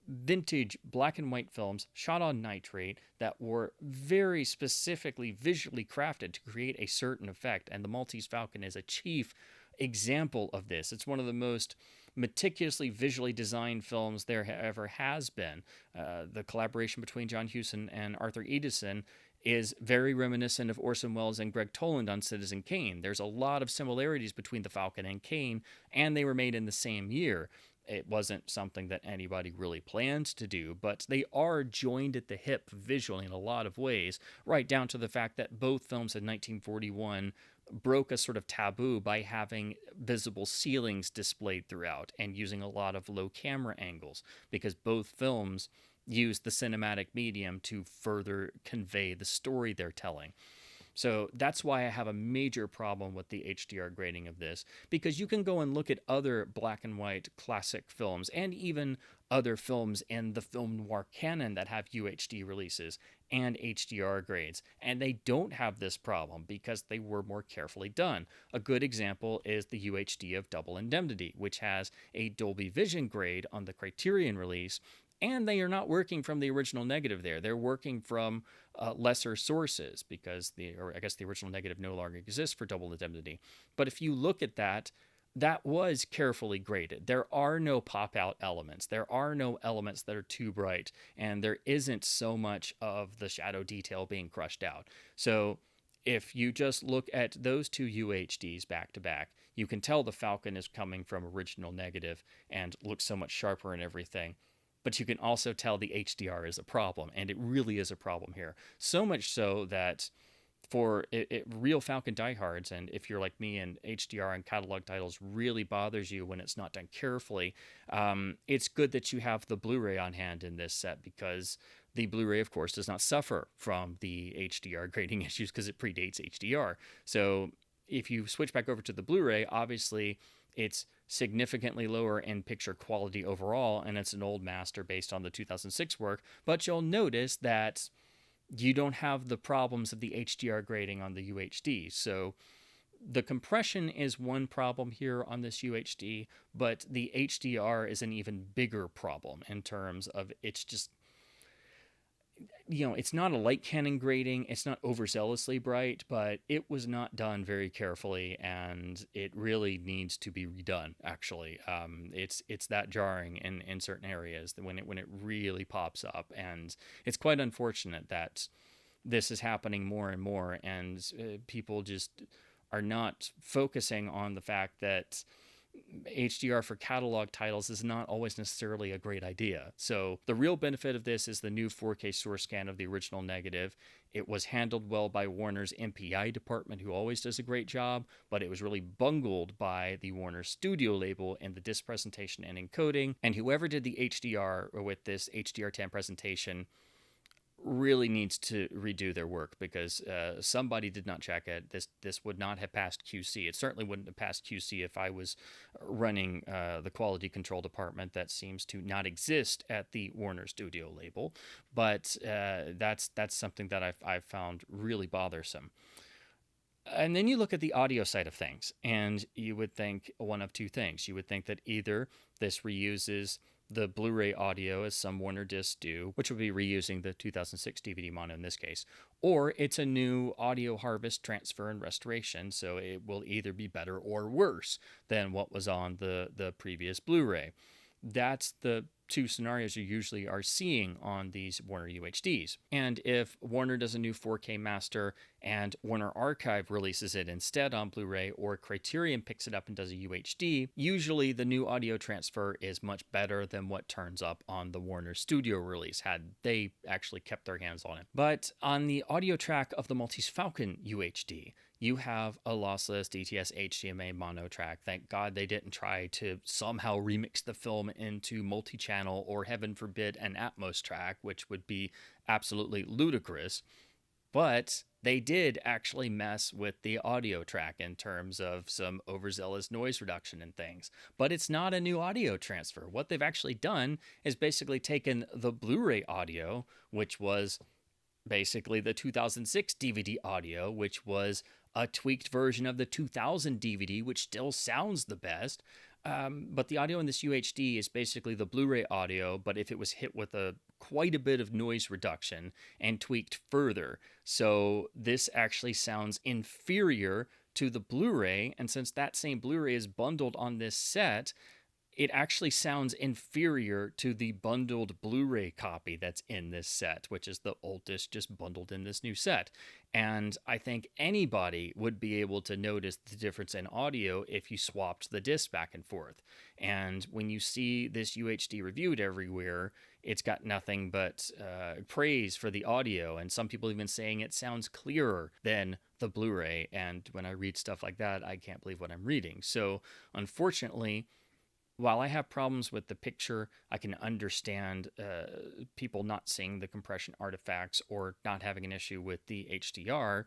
vintage black and white films shot on nitrate that were very specifically visually crafted to create a certain effect. And the Maltese Falcon is a chief example of this. It's one of the most meticulously visually designed films there ever has been. The collaboration between John Hewson and Arthur Edison is very reminiscent of Orson Welles and Greg Toland on Citizen Kane. There's a lot of similarities between the Falcon and Kane, and they were made in the same year. It wasn't something that anybody really planned to do, but they are joined at the hip visually in a lot of ways, right down to the fact that both films in 1941 broke a sort of taboo by having visible ceilings displayed throughout and using a lot of low camera angles, because both films use the cinematic medium to further convey the story they're telling. So that's why I have a major problem with the HDR grading of this, because you can go and look at other black and white classic films and even other films in the film noir canon that have UHD releases and HDR grades, and they don't have this problem because they were more carefully done. A good example is the UHD of Double Indemnity, which has a Dolby Vision grade on the Criterion release, and they are not working from the original negative there. They're working from lesser sources because the original negative no longer exists for Double Indemnity. But if you look at that, that was carefully graded. There are no pop-out elements. There are no elements that are too bright, and there isn't so much of the shadow detail being crushed out. So if you just look at those two UHDs back to back, you can tell the Falcon is coming from original negative and looks so much sharper and everything. But you can also tell the HDR is a problem, and it really is a problem here. So much so that for real Falcon diehards, and if you're like me and HDR and catalog titles really bothers you when it's not done carefully, it's good that you have the Blu-ray on hand in this set, because the Blu-ray, of course, does not suffer from the HDR grading issues because it predates HDR. So if you switch back over to the Blu-ray, obviously it's significantly lower in picture quality overall, and it's an old master based on the 2006 work, but you'll notice that you don't have the problems of the HDR grading on the UHD. So the compression is one problem here on this UHD, but the HDR is an even bigger problem in terms of it's just... it's not a light cannon grading, it's not overzealously bright, but it was not done very carefully, and it really needs to be redone. Actually, it's that jarring in certain areas when it really pops up, and it's quite unfortunate that this is happening more and more, and people just are not focusing on the fact that HDR for catalog titles is not always necessarily a great idea. So the real benefit of this is the new 4K source scan of the original negative. It was handled well by Warner's MPI department, who always does a great job, but it was really bungled by the Warner Studio label in the disc presentation and encoding. And whoever did the HDR with this HDR10 presentation really needs to redo their work, because somebody did not check it. This would not have passed QC. It certainly wouldn't have passed QC if I was running the quality control department that seems to not exist at the Warner Studio label. But that's something that I've found really bothersome. And then you look at the audio side of things, and you would think one of two things. You would think that either this reuses the Blu-ray audio, as some Warner discs do, which would be reusing the 2006 DVD mono in this case, or it's a new audio harvest, transfer, and restoration, so it will either be better or worse than what was on the previous Blu-ray. That's the two scenarios you usually are seeing on these Warner UHDs. And if Warner does a new 4K master and Warner Archive releases it instead on Blu-ray, or Criterion picks it up and does a UHD, usually the new audio transfer is much better than what turns up on the Warner Studio release, had they actually kept their hands on it. But on the audio track of the Maltese Falcon UHD, you have a lossless DTS HDMA mono track. Thank God they didn't try to somehow remix the film into multi-channel, or heaven forbid an Atmos track, which would be absolutely ludicrous. But they did actually mess with the audio track in terms of some overzealous noise reduction and things. But it's not a new audio transfer. What they've actually done is basically taken the Blu-ray audio, which was basically the 2006 DVD audio, which was a tweaked version of the 2000 DVD, which still sounds the best. But the audio in this UHD is basically the Blu-ray audio, but if it was hit with quite a bit of noise reduction and tweaked further. So this actually sounds inferior to the Blu-ray, and since that same Blu-ray is bundled on this set, it actually sounds inferior to the bundled Blu-ray copy that's in this set, which is the old disc just bundled in this new set. And I think anybody would be able to notice the difference in audio if you swapped the discs back and forth. And when you see this UHD reviewed everywhere, it's got nothing but praise for the audio, and some people even saying it sounds clearer than the Blu-ray. And when I read stuff like that, I can't believe what I'm reading. So unfortunately, while I have problems with the picture, I can understand people not seeing the compression artifacts or not having an issue with the HDR,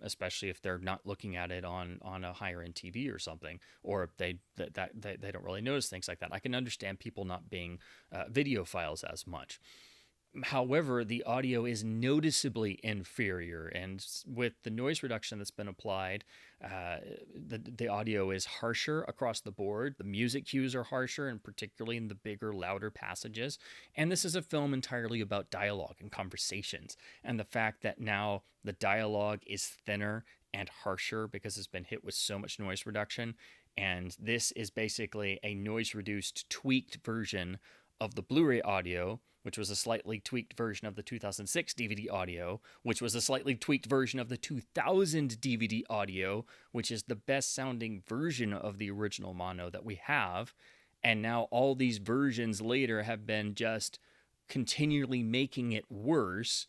especially if they're not looking at it on a higher end TV or something, or if they don't really notice things like that. I can understand people not being videophiles as much. However, the audio is noticeably inferior, and with the noise reduction that's been applied, the audio is harsher across the board. The music cues are harsher, and particularly in the bigger, louder passages. And this is a film entirely about dialogue and conversations, and the fact that now the dialogue is thinner and harsher because it's been hit with so much noise reduction. And this is basically a noise-reduced, tweaked version of the Blu-ray audio, which was a slightly tweaked version of the 2006 DVD audio, which was a slightly tweaked version of the 2000 DVD audio, which is the best sounding version of the original mono that we have. And now all these versions later have been just continually making it worse.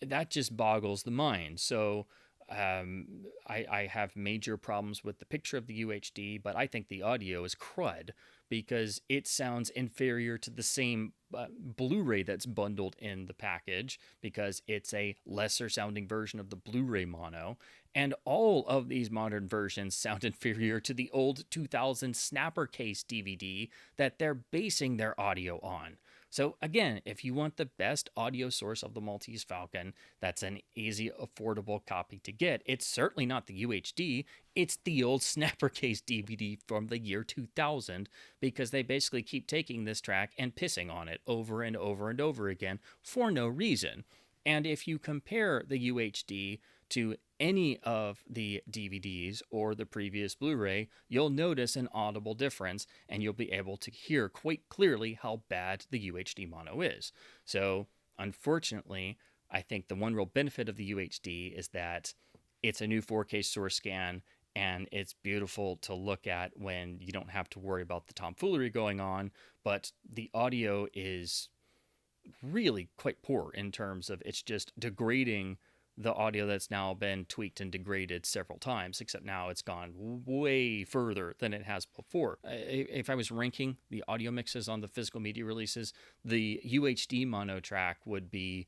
That just boggles the mind. So I have major problems with the picture of the UHD, but I think the audio is crud because it sounds inferior to the same Blu-ray that's bundled in the package, because it's a lesser sounding version of the Blu-ray mono. And all of these modern versions sound inferior to the old 2000 snapper case DVD that they're basing their audio on. So again, if you want the best audio source of the Maltese Falcon, that's an easy, affordable copy to get. It's certainly not the UHD. It's the old snapper case DVD from the year 2000, because they basically keep taking this track and pissing on it over and over and over again for no reason. And if you compare the UHD to any of the DVDs or the previous Blu-ray, you'll notice an audible difference, and you'll be able to hear quite clearly how bad the UHD mono is. So, unfortunately, I think the one real benefit of the UHD is that it's a new 4K source scan, and it's beautiful to look at when you don't have to worry about the tomfoolery going on, but the audio is really quite poor in terms of it's just degrading the audio that's now been tweaked and degraded several times, except now it's gone way further than it has before. If I was ranking the audio mixes on the physical media releases, the UHD mono track would be,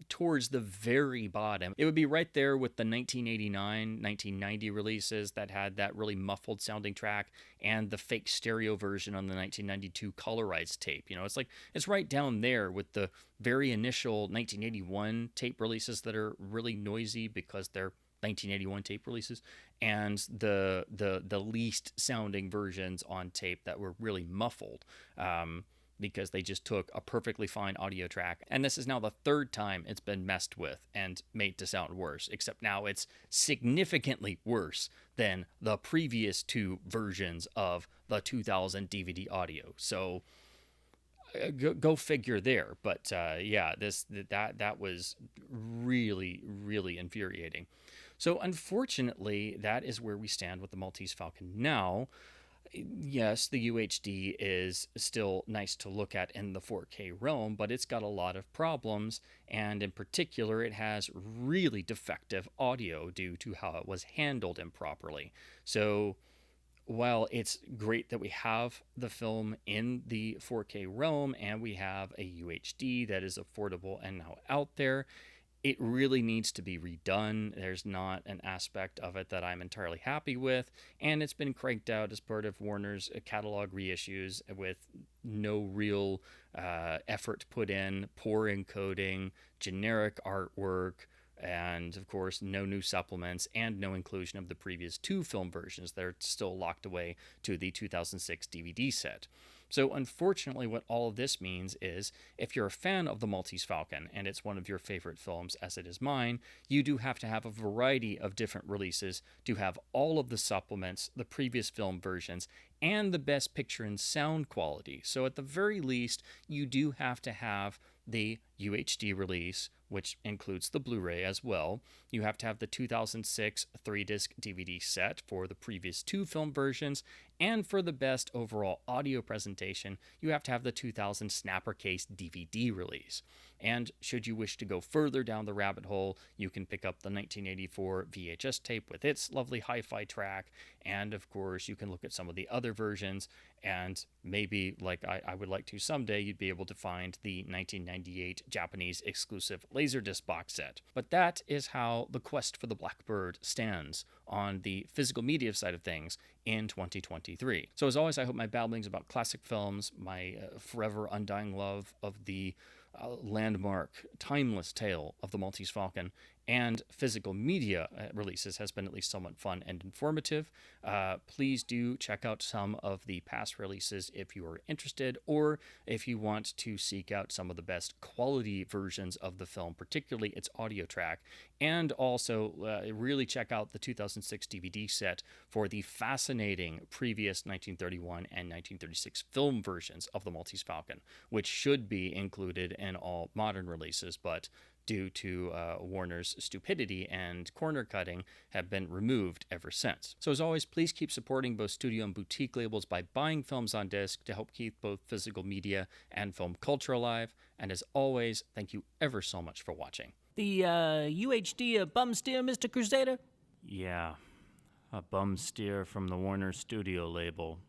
towards the very bottom. It would be right there with the 1989, 1990 releases that had that really muffled sounding track, and the fake stereo version on the 1992 colorized tape. It's right down there with the very initial 1981 tape releases that are really noisy because they're 1981 tape releases, and the least sounding versions on tape that were really muffled. Because they just took a perfectly fine audio track. And this is now the third time it's been messed with and made to sound worse, except now it's significantly worse than the previous two versions of the 2000 DVD audio. So go figure there. But that was really, really infuriating. So unfortunately, that is where we stand with the Maltese Falcon now. Yes, the UHD is still nice to look at in the 4K realm, but it's got a lot of problems, and in particular, it has really defective audio due to how it was handled improperly. So while it's great that we have the film in the 4K realm and we have a UHD that is affordable and now out there, it really needs to be redone. There's not an aspect of it that I'm entirely happy with, and it's been cranked out as part of Warner's catalog reissues with no real effort put in, poor encoding, generic artwork, and of course no new supplements and no inclusion of the previous two film versions that are still locked away to the 2006 DVD set. So unfortunately, what all of this means is if you're a fan of the Maltese Falcon and it's one of your favorite films, as it is mine, you do have to have a variety of different releases to have all of the supplements, the previous film versions, and the best picture and sound quality. So at the very least, you do have to have the UHD release, which includes the Blu-ray as well. You have to have the 2006 3-disc DVD set for the previous two film versions, and for the best overall audio presentation, you have to have the 2000 Snapper Case DVD release. And should you wish to go further down the rabbit hole, you can pick up the 1984 VHS tape with its lovely HiFi track, and of course you can look at some of the other versions, and maybe, like I would like to someday, you'd be able to find the 1998 Japanese exclusive Laserdisc box set. But that is how the quest for the Blackbird stands on the physical media side of things in 2023. So as always, I hope my babblings about classic films, my forever undying love of the landmark, timeless tale of the Maltese Falcon, and physical media releases has been at least somewhat fun and informative. Please do check out some of the past releases if you are interested, or if you want to seek out some of the best quality versions of the film, particularly its audio track, and also really check out the 2006 DVD set for the fascinating previous 1931 and 1936 film versions of the Maltese Falcon, which should be included in all modern releases, but due to Warner's stupidity and corner cutting, have been removed ever since. So as always, please keep supporting both studio and boutique labels by buying films on disc to help keep both physical media and film culture alive. And as always, thank you ever so much for watching. The UHD a bum steer, Mr. Crusader? Yeah, a bum steer from the Warner studio label.